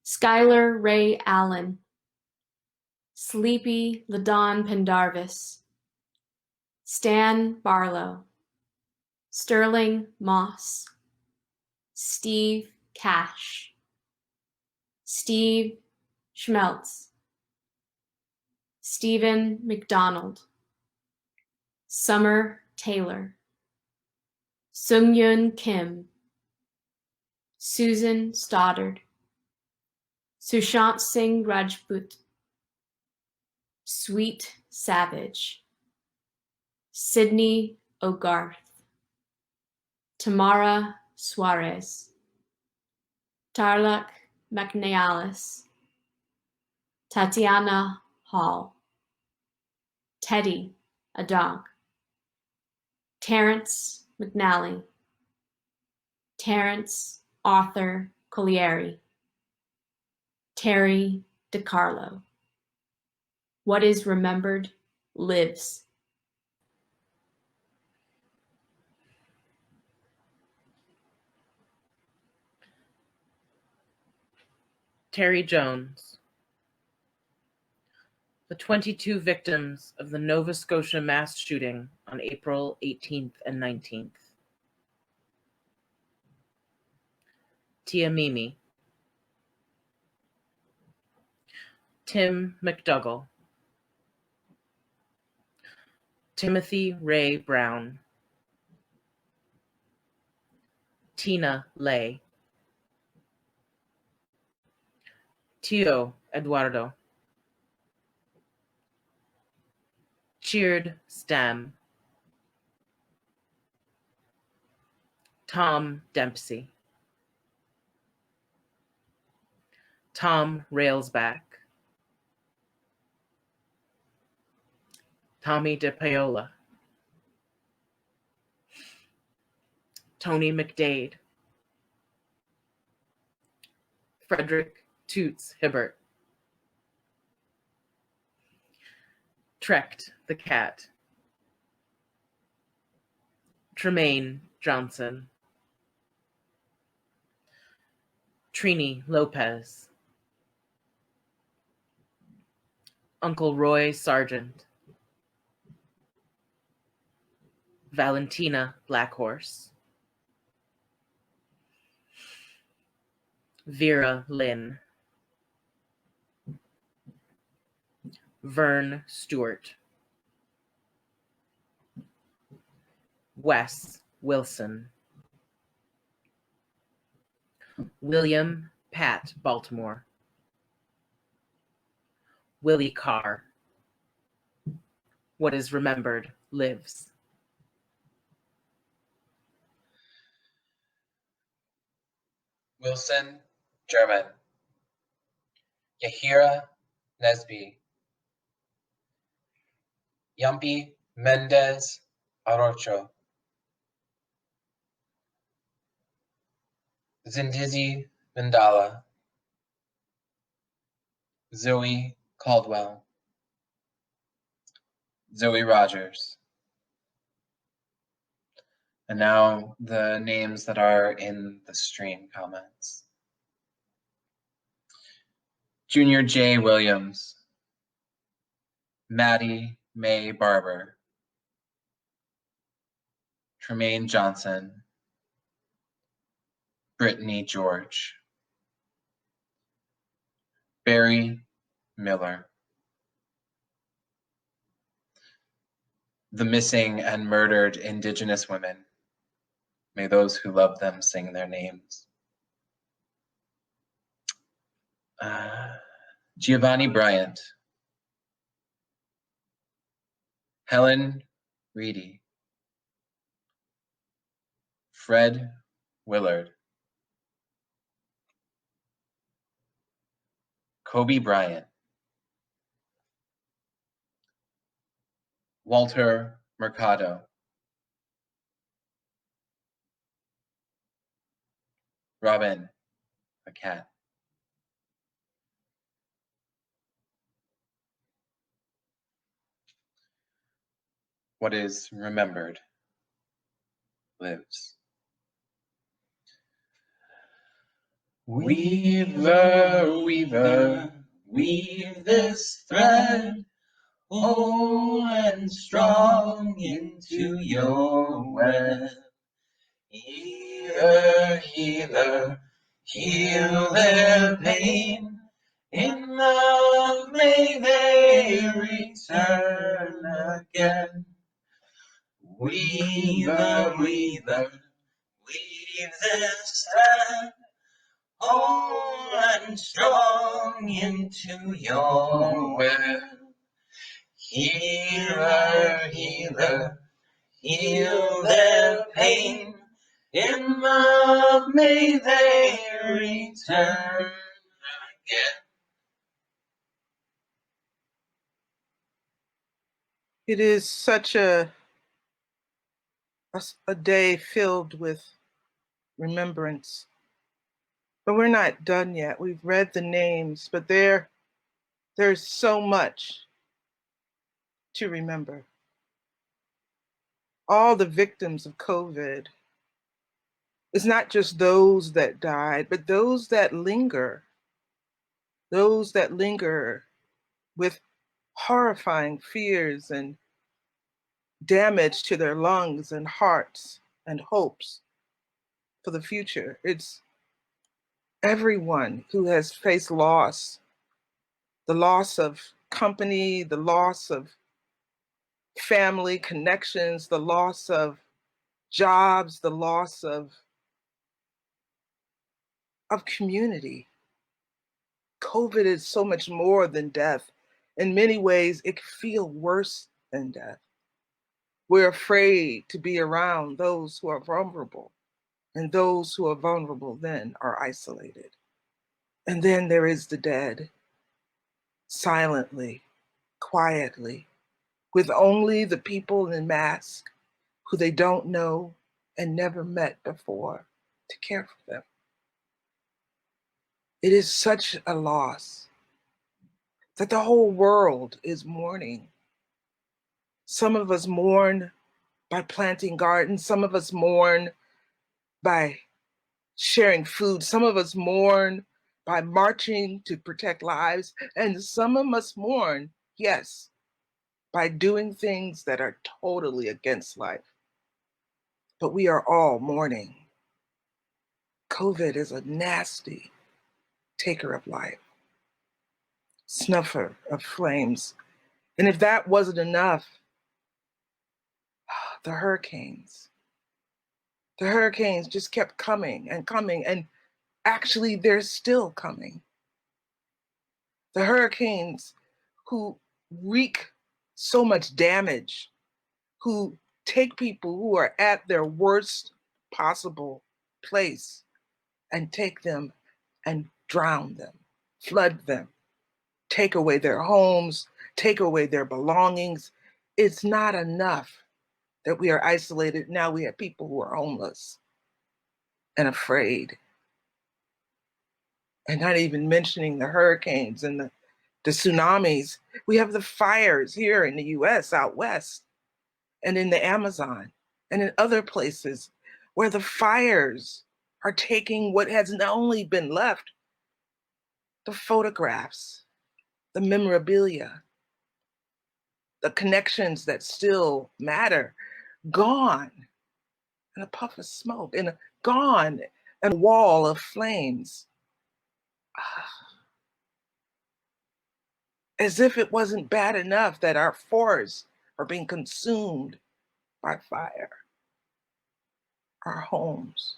Skylar Ray Allen. Sleepy Ladon Pendarvis. Stan Barlow. Sterling Moss. Steve Cash. Steve Schmeltz. Stephen McDonald. Summer Taylor. Sungyun Kim. Susan Stoddard. Sushant Singh Rajput. Sweet Savage. Sydney Ogarth. Tamara Suarez. Tarlak McNealis. Tatiana Hall. Teddy, a dog. Terrence McNally, Terence Arthur Collieri, Terry DiCarlo. What is remembered lives. Terry Jones. The 22 victims of the Nova Scotia mass shooting on April 18th and 19th. Tia Mimi. Tim McDougall. Timothy Ray Brown. Tina Lay. Tio Eduardo. Cheered Stam. Tom Dempsey. Tom Railsback. Tommy DePaola. Tony McDade. Frederick Toots Hibbert. Trecht the Cat. Tremaine Johnson. Trini Lopez. Uncle Roy Sargent. Valentina Blackhorse. Vera Lynn. Vern Stewart. Wes Wilson. William Pat Baltimore. Willie Carr. What is remembered lives. Wilson, German. Yahira Nesby. Yampi Mendez Arocho. Zindizi Mandala. Zoe Caldwell. Zoe Rogers. And now the names that are in the stream comments. Junior J. Williams. Maddie Mae Barber. Tremaine Johnson. Brittany George. Barry Miller. The missing and murdered Indigenous women. May those who love them sing their names. Giovanni Bryant. Helen Reedy. Fred Willard. Kobe Bryant. Walter Mercado. Robin, a cat. What is remembered lives. Weaver, weaver, weave this thread, whole and strong into your web. Healer, healer, heal their pain. In love may they return again. Weaver, weaver, weave this thread, whole and strong into your web. Healer, healer, heal their pain. In love may they return again. It is such a a day filled with remembrance. But we're not done yet. We've read the names, but there's so much to remember. All the victims of COVID. It's not just those that died, but those that linger with horrifying fears and damage to their lungs and hearts and hopes for the future. It's everyone who has faced loss, the loss of company, the loss of family connections, the loss of jobs, the loss of community. COVID is so much more than death. In many ways, it can feel worse than death. We're afraid to be around those who are vulnerable, and those who are vulnerable then are isolated. And then there is the dead, silently, quietly, with only the people in masks who they don't know and never met before to care for them. It is such a loss that the whole world is mourning. Some of us mourn by planting gardens. Some of us mourn by sharing food. Some of us mourn by marching to protect lives. And some of us mourn, yes, by doing things that are totally against life. But we are all mourning. COVID is a nasty taker of life, snuffer of flames. And if that wasn't enough, the hurricanes just kept coming and coming, and actually they're still coming. The hurricanes who wreak so much damage, who take people who are at their worst possible place and take them and drown them, flood them, take away their homes, take away their belongings. It's not enough that we are isolated. Now we have people who are homeless and afraid. And not even mentioning the hurricanes and the tsunamis. We have the fires here in the US, out west, and in the Amazon, and in other places where the fires are taking what has not only been left, the photographs, the memorabilia, the connections that still matter, gone in a puff of smoke, and gone in a wall of flames. As if it wasn't bad enough that our forests are being consumed by fire, our homes,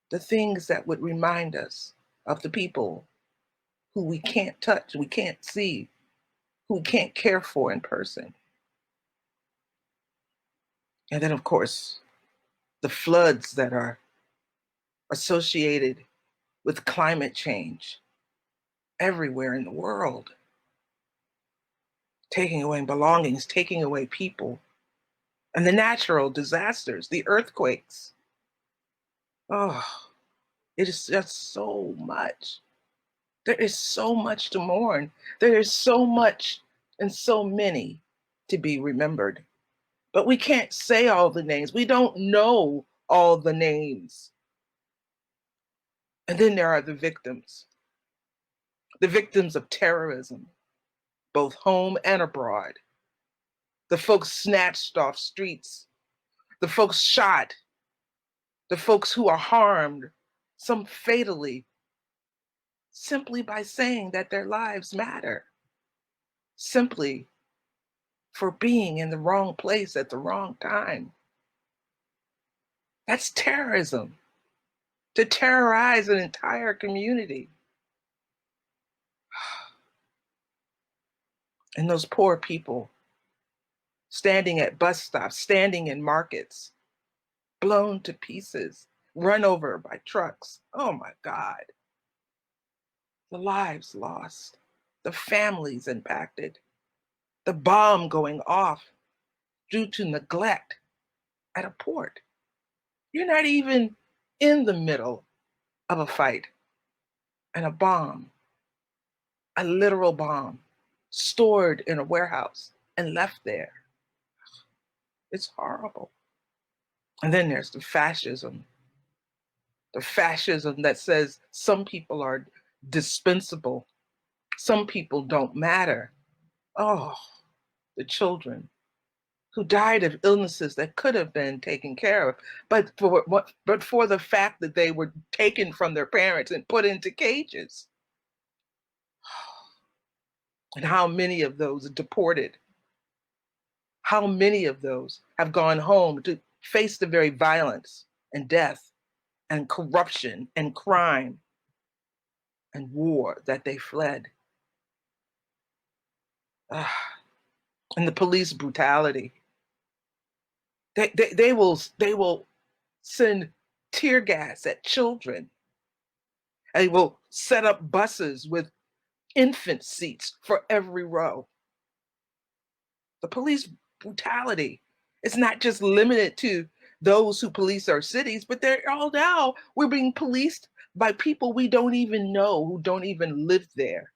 the things that would remind us of the people who we can't touch, we can't see, who we can't care for in person. And then, of course, the floods that are associated with climate change everywhere in the world, taking away belongings, taking away people, and the natural disasters, the earthquakes. Oh, it is just so much. There is so much to mourn. There is so much and so many to be remembered. But we can't say all the names. We don't know all the names. And then there are the victims of terrorism, both home and abroad. The folks snatched off streets, the folks shot, the folks who are harmed, some fatally, simply by saying that their lives matter, simply for being in the wrong place at the wrong time. That's terrorism, to terrorize an entire community. And those poor people standing at bus stops, standing in markets, blown to pieces, run over by trucks. Oh my God. The lives lost, the families impacted, the bomb going off due to neglect, at a port. You're not even in the middle of a fight, and a bomb, a literal bomb, stored in a warehouse and left there. It's horrible. And then there's the fascism that says some people are dispensable, some people don't matter. Oh, the children who died of illnesses that could have been taken care of, but for the fact that they were taken from their parents and put into cages. And how many of those are deported? How many of those have gone home to face the very violence and death and corruption and crime and war that they fled? And the police brutality. They will send tear gas at children. They will set up buses with infant seats for every row. The police brutality is not just limited to those who police our cities, but we're being policed by people we don't even know, who don't even live there.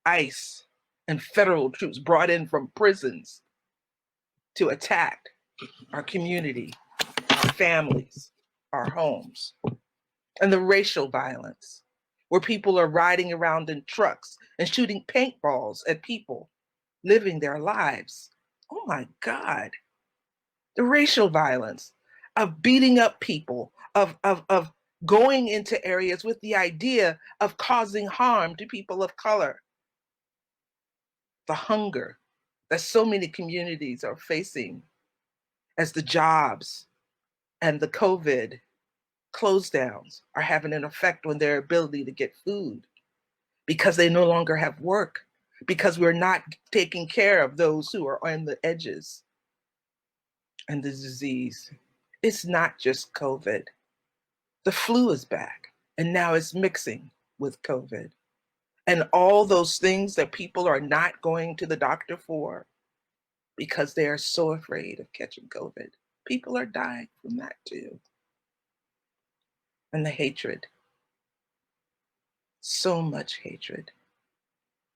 ICE and federal troops brought in from prisons to attack our community, our families, our homes. And the racial violence, where people are riding around in trucks and shooting paintballs at people living their lives. Oh my God. The racial violence of beating up people, of going into areas with the idea of causing harm to people of color. The hunger that so many communities are facing as the jobs and the COVID close downs are having an effect on their ability to get food because they no longer have work, because we're not taking care of those who are on the edges. And the disease, it's not just COVID. The flu is back, and now it's mixing with COVID. And all those things that people are not going to the doctor for because they are so afraid of catching COVID. People are dying from that too. And the hatred, so much hatred.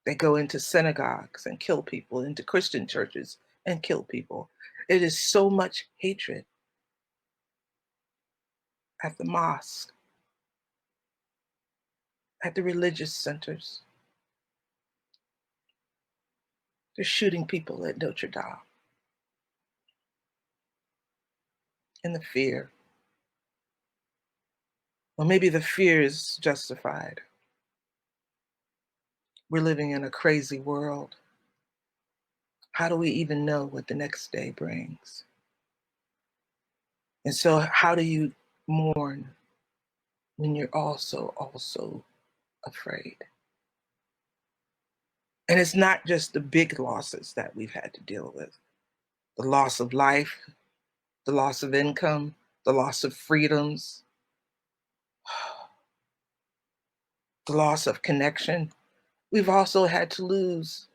They go into synagogues and kill people, into Christian churches and kill people. It is so much hatred at the mosque, at the religious centers. They're shooting people at Notre Dame. And the fear. Well, maybe the fear is justified. We're living in a crazy world. How do we even know what the next day brings? And so how do you mourn when you're also afraid? And it's not just the big losses that we've had to deal with. The loss of life, the loss of income, the loss of freedoms, the loss of connection. We've also had to lose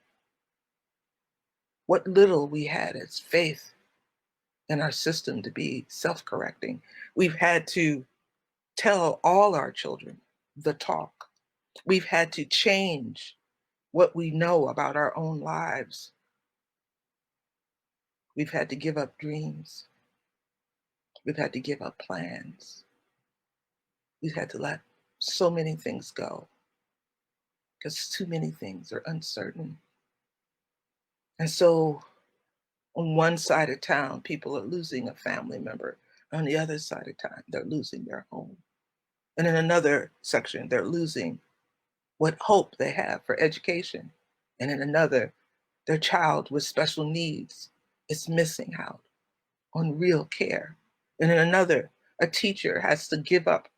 what little we had as faith in our system to be self-correcting. We've had to tell all our children the talk. We've had to change what we know about our own lives. We've had to give up dreams. We've had to give up plans. We've had to let so many things go because too many things are uncertain. And so on one side of town, people are losing a family member. On the other side of town, they're losing their home. And in another section, they're losing what hope they have for education. And in another, their child with special needs is missing out on real care. And in another, a teacher has to give up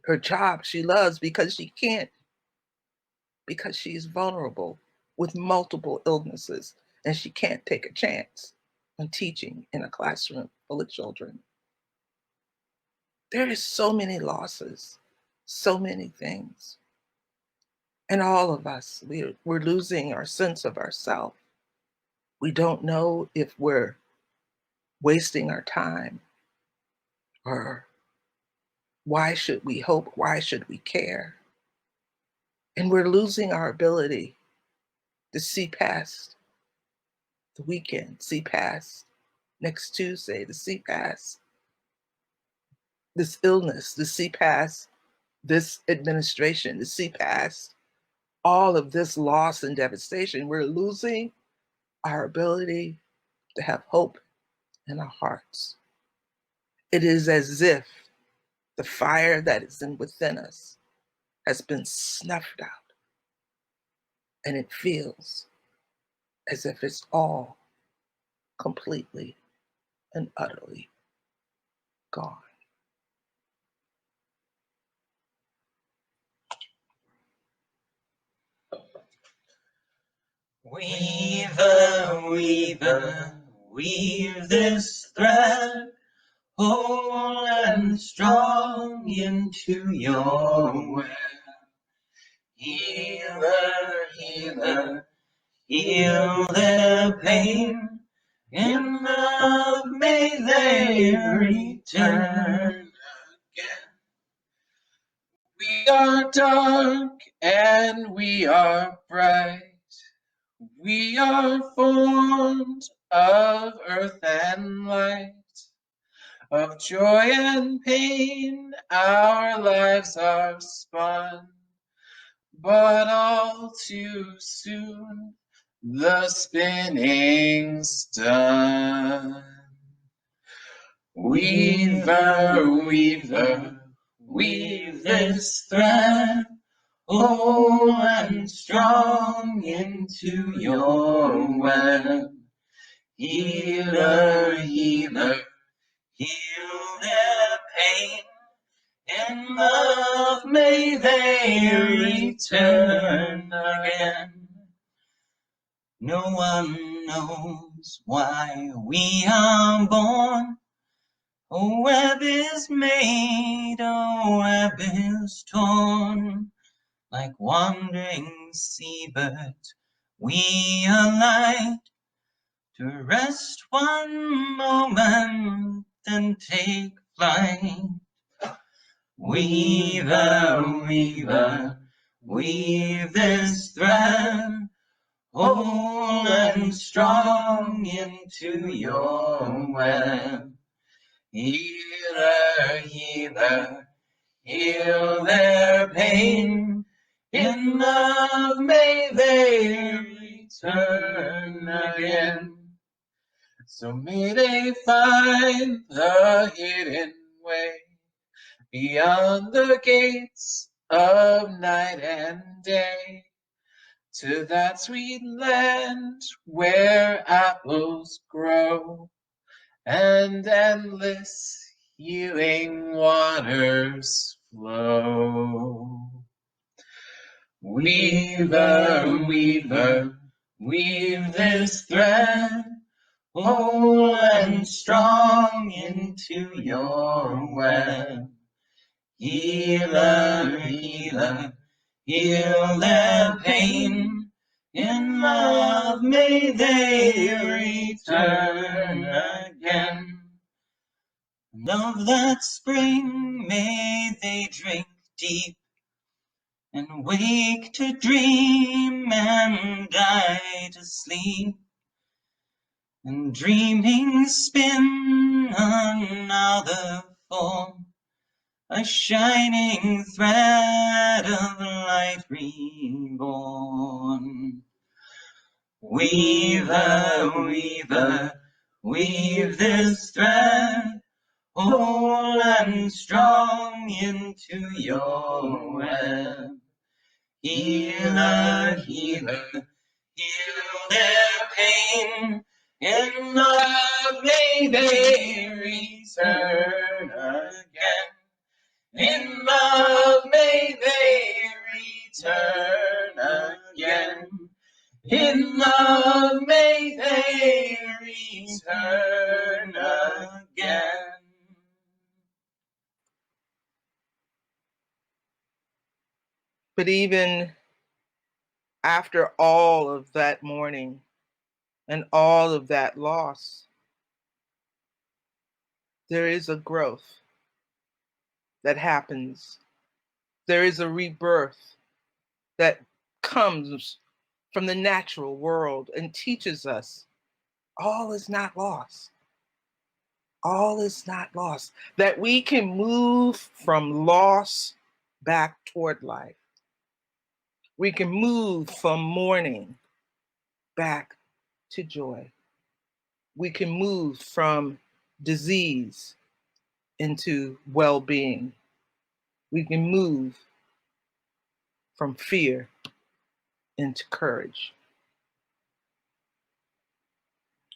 her job she loves because she can't, because she's vulnerable with multiple illnesses and she can't take a chance on teaching in a classroom full of children. There is so many losses, so many things. And all of us, we're losing our sense of ourself. We don't know if we're wasting our time, or why should we hope? Why should we care? And we're losing our ability to see past the weekend, see past next Tuesday, to see past this illness, to see past this administration, to see past all of this loss and devastation. We're losing our ability to have hope in our hearts. It is as if the fire that is within us has been snuffed out, and it feels as if it's all completely and utterly gone. Weaver, weaver, weave this thread, whole and strong into your web. Healer, healer, heal their pain. In love may they return again. We are dark and we are bright. We are formed of earth and light. Of joy and pain our lives are spun. But all too soon the spinning's done. Weaver, weaver, weave this thread, whole and strong into your web. Healer, healer, heal their pain. In love may they return again. No one knows why we are born. A web is made, a web is torn. Like wandering seabirds, we alight to rest one moment, then take flight. Weaver, weaver, weave this thread, whole and strong into your web. Healer, healer, heal their pain. In love may they return again. So may they find the hidden way beyond the gates of night and day, to that sweet land where apples grow and endless healing waters flow. Weaver, weaver, weave this thread, whole and strong into your web. Healer, healer, heal their pain. In love may they return again. And of that spring may they drink deep, and wake to dream and die to sleep, and dreaming spin another form, a shining thread of light reborn. Weaver, weaver, weave this thread, whole and strong into your web. Healer, healer, heal their pain. In love may they return again. In love may they return again. In love may they return again. But even after all of that mourning and all of that loss, there is a growth that happens. There is a rebirth that comes from the natural world and teaches us all is not lost. All is not lost. That we can move from loss back toward life. We can move from mourning back to joy. We can move from disease into well-being. We can move from fear into courage.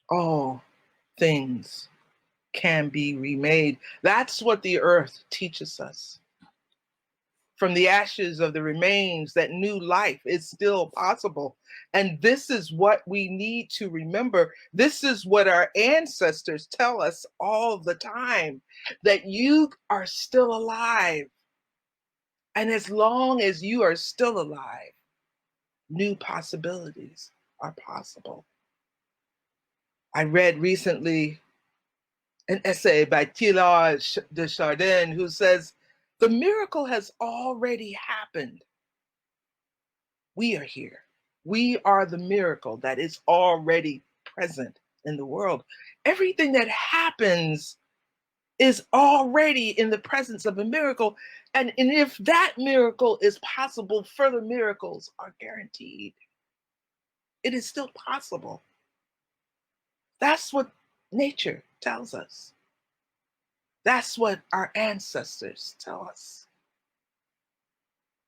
All things can be remade. That's what the earth teaches us. From the ashes of the remains, that new life is still possible. And this is what we need to remember. This is what our ancestors tell us all the time, that you are still alive. And as long as you are still alive, new possibilities are possible. I read recently an essay by Teilhard de Chardin who says, the miracle has already happened. We are here. We are the miracle that is already present in the world. Everything that happens is already in the presence of a miracle. And if that miracle is possible, further miracles are guaranteed. It is still possible. That's what nature tells us. That's what our ancestors tell us.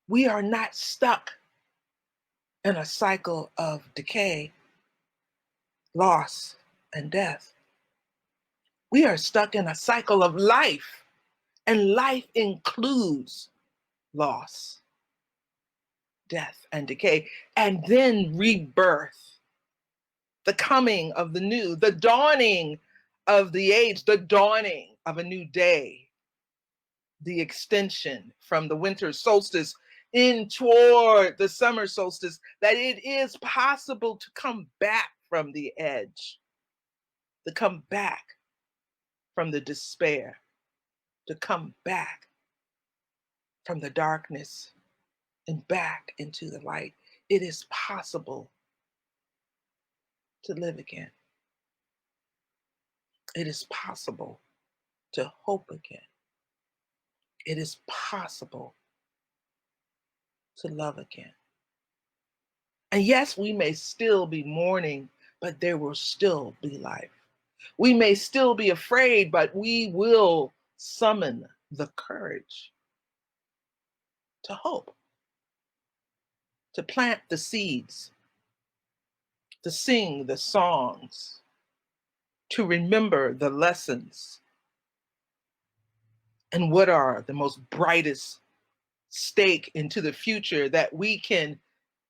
We are not stuck in a cycle of decay, loss, and death. We are stuck in a cycle of life, and life includes loss, death, and decay, and then rebirth, the coming of the new, the dawning of the age, the dawning of a new day, the extension from the winter solstice in toward the summer solstice, that it is possible to come back from the edge, to come back from the despair, to come back from the darkness and back into the light. It is possible to live again. It is possible to hope again. It is possible to love again. And yes, we may still be mourning, but there will still be life. We may still be afraid, but we will summon the courage to hope, to plant the seeds, to sing the songs, to remember the lessons, and what are the most brightest stake into the future that we can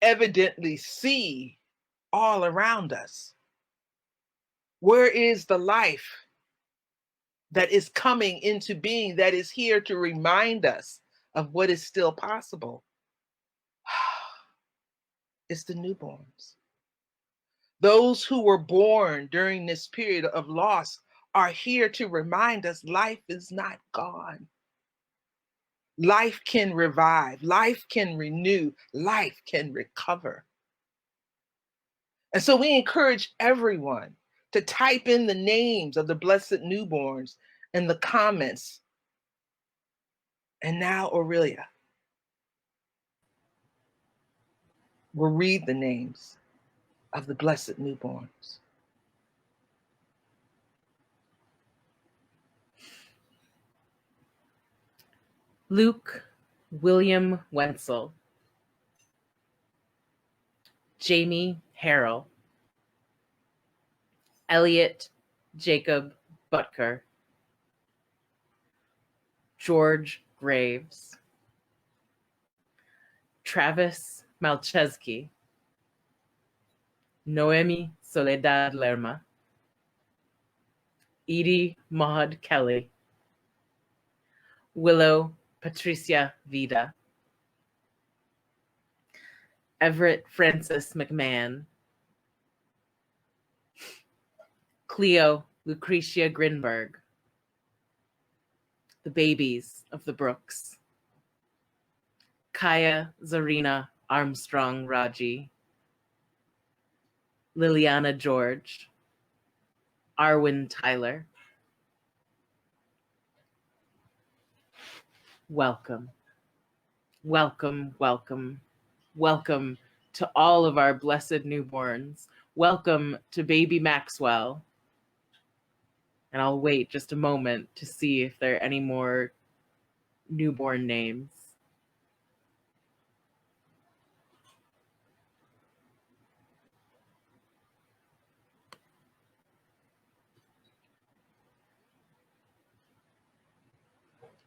evidently see all around us. Where is the life that is coming into being, that is here to remind us of what is still possible? It's the newborns. Those who were born during this period of loss are here to remind us life is not gone. Life can revive, life can renew, life can recover. And so we encourage everyone to type in the names of the blessed newborns in the comments. And now Aurelia will read the names of the blessed newborns. Luke William Wenzel, Jamie Harrell, Elliot Jacob Butker, George Graves, Travis Malcheski, Noemi Soledad Lerma, Edie Maud Kelly, Willow Patricia Vida, Everett Francis McMahon, Cleo Lucretia Grinberg, the babies of the Brooks. Kaya Zarina Armstrong Raji, Liliana George, Arwen Tyler. Welcome, welcome, welcome, welcome to all of our blessed newborns. Welcome to baby Maxwell. And I'll wait just a moment to see if there are any more newborn names.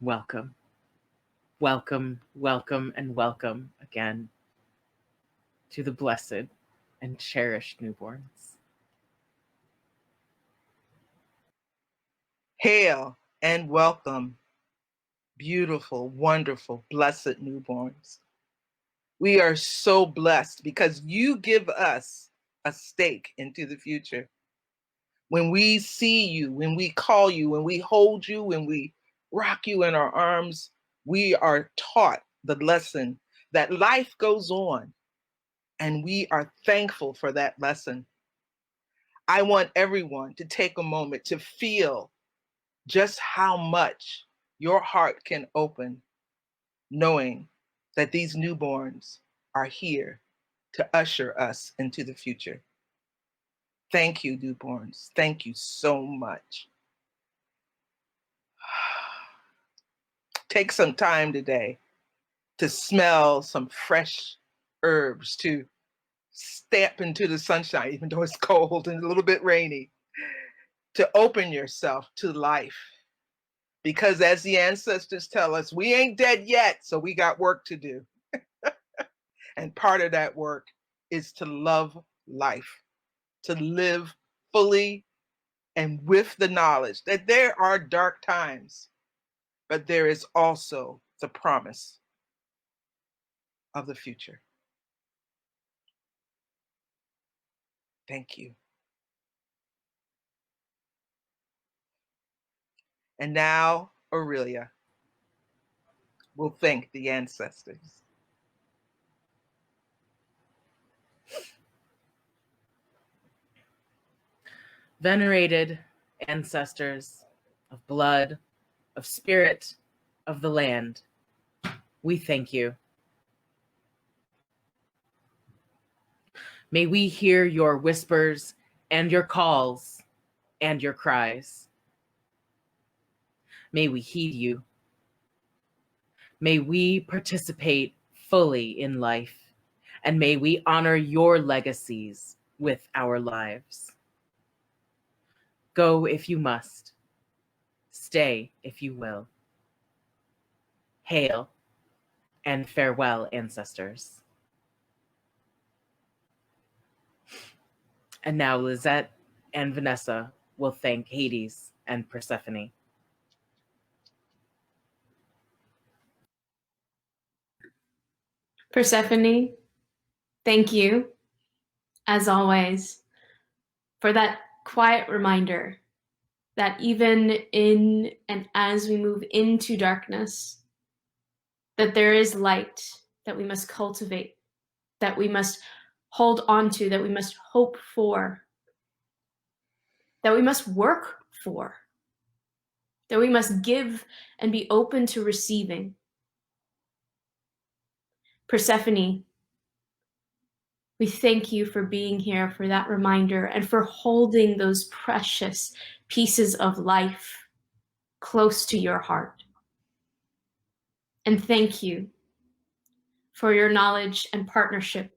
Welcome, welcome, welcome, and welcome again to the blessed and cherished newborns. Hail and welcome, beautiful, wonderful, blessed newborns. We are so blessed because you give us a stake into the future. When we see you, when we call you, when we hold you, when we rock you in our arms, we are taught the lesson that life goes on, and we are thankful for that lesson. I want everyone to take a moment to feel just how much your heart can open, knowing that these newborns are here to usher us into the future. Thank you, newborns. Thank you so much. Take some time today to smell some fresh herbs, to step into the sunshine, even though it's cold and a little bit rainy, to open yourself to life. Because as the ancestors tell us, we ain't dead yet, so we got work to do. And part of that work is to love life, to live fully and with the knowledge that there are dark times, but there is also the promise of the future. Thank you. And now, Aurelia will thank the ancestors. Venerated ancestors of blood, of spirit, of the land, we thank you. May we hear your whispers and your calls and your cries. May we heed you. May we participate fully in life, and may we honor your legacies with our lives. Go if you must. Stay if you will. Hail and farewell, ancestors. And now Lizette and Vanessa will thank Hades and Persephone. Persephone, thank you, as always, for that quiet reminder that even in and as we move into darkness, that there is light that we must cultivate, that we must hold on to, that we must hope for, that we must work for, that we must give and be open to receiving. Persephone, we thank you for being here, for that reminder, and for holding those precious pieces of life close to your heart. And thank you for your knowledge and partnership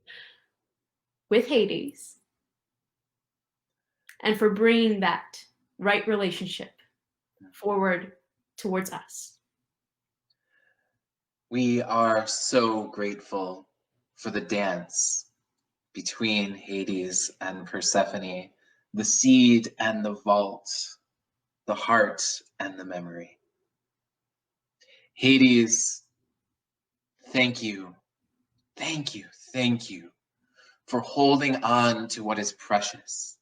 with Hades, and for bringing that right relationship forward towards us. We are so grateful for the dance between Hades and Persephone, the seed and the vault, the heart and the memory. Hades, thank you, thank you, thank you for holding on to what is precious,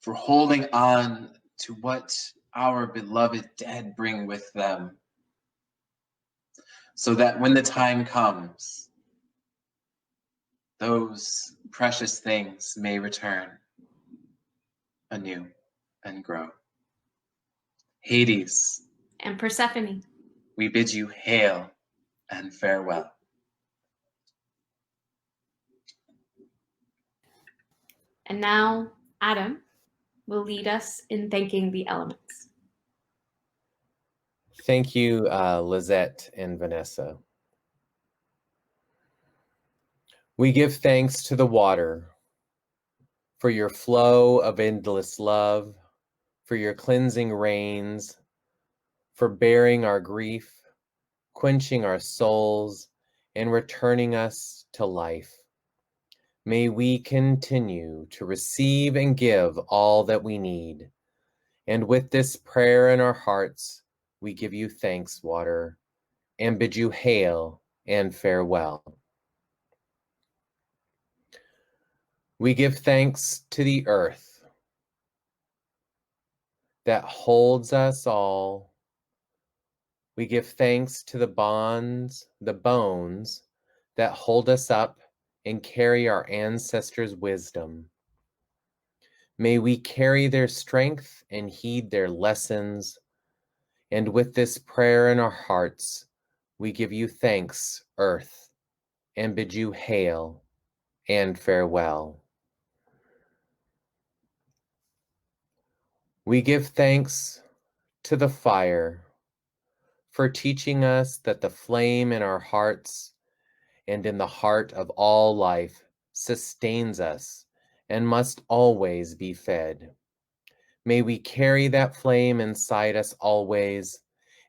for holding on to what our beloved dead bring with them, so that when the time comes, those precious things may return anew and grow. Hades, And Persephone. we bid you hail and farewell. And now Adam will lead us in thanking the elements. Thank you, Lizette and Vanessa. We give thanks to the water for your flow of endless love, for your cleansing rains, for bearing our grief, quenching our souls, and returning us to life. May we continue to receive and give all that we need. And with this prayer in our hearts, we give you thanks, water, and bid you hail and farewell. We give thanks to the earth that holds us all. We give thanks to the bones that hold us up and carry our ancestors' wisdom. May we carry their strength and heed their lessons. And with this prayer in our hearts, we give you thanks, earth, and bid you hail and farewell. We give thanks to the fire for teaching us that the flame in our hearts and in the heart of all life sustains us and must always be fed. May we carry that flame inside us always,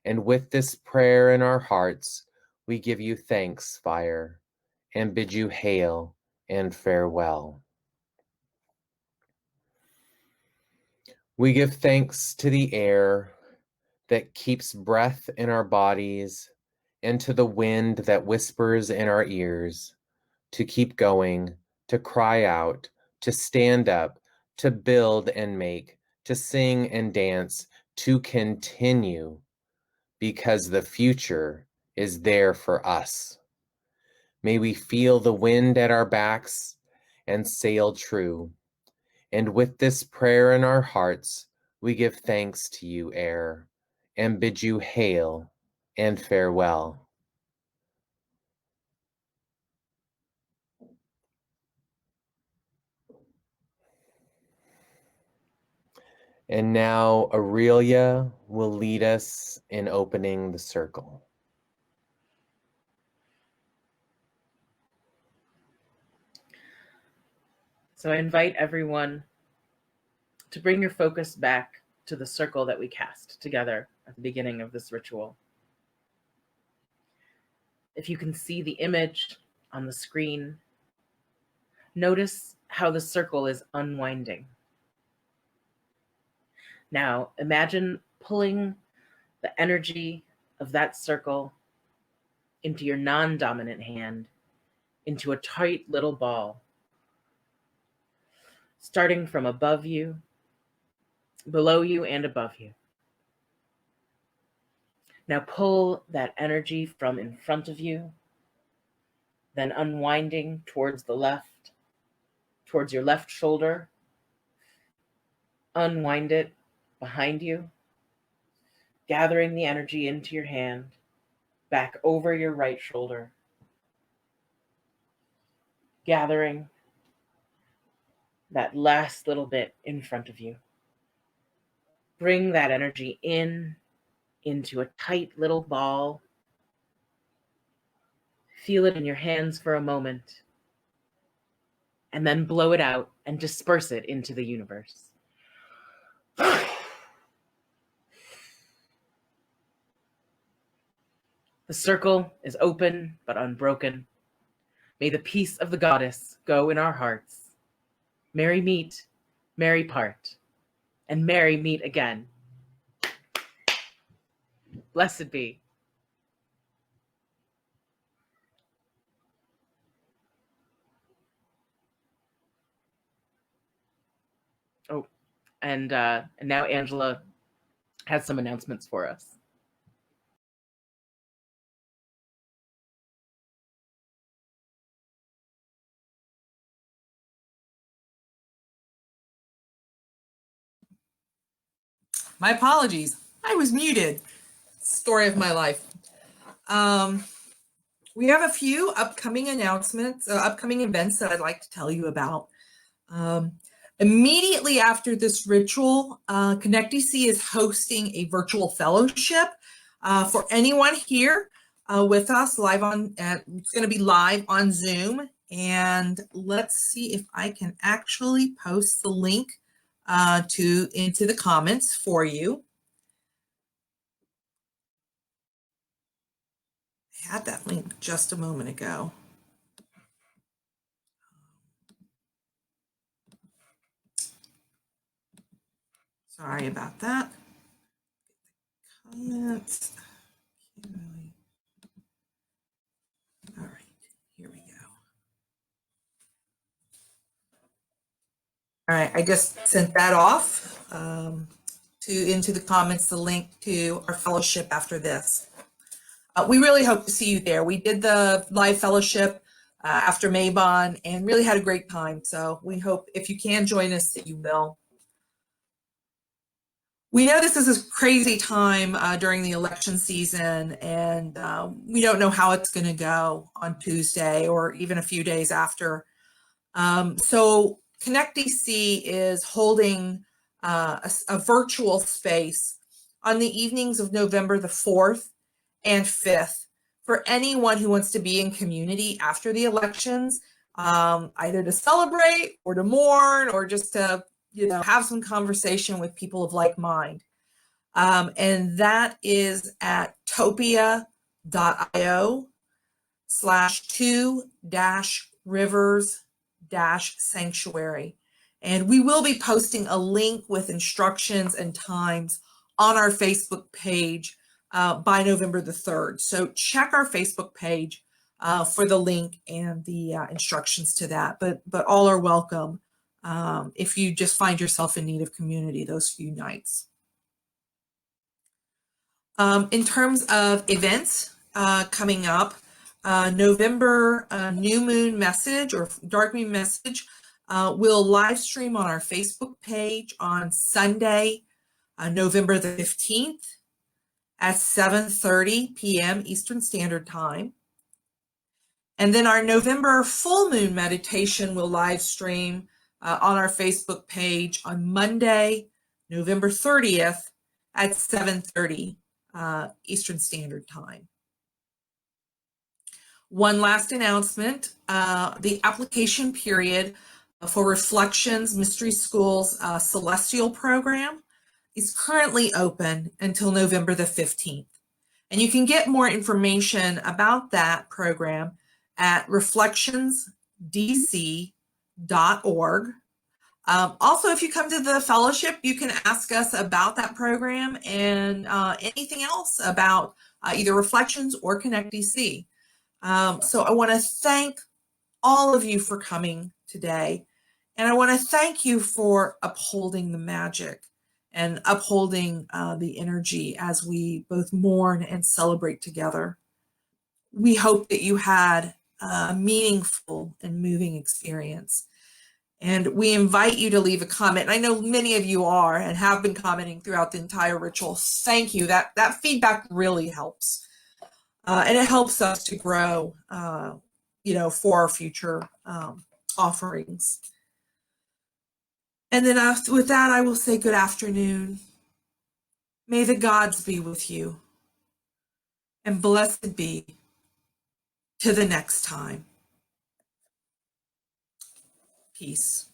and with this prayer in our hearts, we give you thanks, fire, and bid you hail and farewell. We give thanks to the air that keeps breath in our bodies and to the wind that whispers in our ears, to keep going, to cry out, to stand up, to build and make, to sing and dance, to continue, because the future is there for us. May we feel the wind at our backs and sail true. And with this prayer in our hearts, we give thanks to you, air, and bid you hail and farewell. And now Aurelia will lead us in opening the circle. So I invite everyone to bring your focus back to the circle that we cast together at the beginning of this ritual. If you can see the image on the screen, notice how the circle is unwinding. Now imagine pulling the energy of that circle into your non-dominant hand, into a tight little ball, starting from above you, below you, and above you. Now pull that energy from in front of you, then unwinding towards the left, towards your left shoulder. Unwind it behind you, gathering the energy into your hand, back over your right shoulder, gathering that last little bit in front of you. Bring that energy into a tight little ball. Feel it in your hands for a moment, and then blow it out and disperse it into the universe. The circle is open but unbroken. May the peace of the goddess go in our hearts. Merry meet, merry part, and merry meet again. Blessed be. Oh, and now Angela has some announcements for us. My apologies. I was muted. Story of my life. We have a few upcoming announcements, upcoming events that I'd like to tell you about. Immediately after this ritual, Connect DC is hosting a virtual fellowship for anyone here with us live on, it's going to be live on Zoom. And let's see if I can actually post the link into the comments for you. I had that link just a moment ago. Sorry about that. Comments. All right, here we go. All right, I just sent that off into the comments, the link to our fellowship after this. We really hope to see you there. We did the live fellowship after Mabon and really had a great time. So we hope if you can join us that you will. We know this is a crazy time during the election season, and we don't know how it's going to go on Tuesday or even a few days after. So Connect DC is holding a virtual space on the evenings of November the 4th and 5th for anyone who wants to be in community after the elections, either to celebrate or to mourn or just to have some conversation with people of like mind. And that is at topia.io/2-rivers-sanctuary. And we will be posting a link with instructions and times on our Facebook page by November the 3rd. So check our Facebook page for the link and the instructions to that. But all are welcome if you just find yourself in need of community those few nights. In terms of events coming up, November New Moon Message or Dark Moon Message will live stream on our Facebook page on Sunday, November the 15th at 7:30 p.m. Eastern Standard Time. And then our November Full Moon Meditation will live stream on our Facebook page on Monday, November 30th at 7:30 Eastern Standard Time. One last announcement, the application period for Reflections Mystery School's Celestial program is currently open until November the 15th. And you can get more information about that program at reflectionsdc.org. Also, if you come to the fellowship, you can ask us about that program and anything else about either Reflections or Connect DC. So I want to thank all of you for coming today. And I want to thank you for upholding the magic and upholding the energy as we both mourn and celebrate together. We hope that you had a meaningful and moving experience. And we invite you to leave a comment. And I know many of you are and have been commenting throughout the entire ritual. Thank you. That feedback really helps. And it helps us to grow, for our future offerings. And then with that, I will say good afternoon. May the gods be with you. And blessed be to the next time. Peace.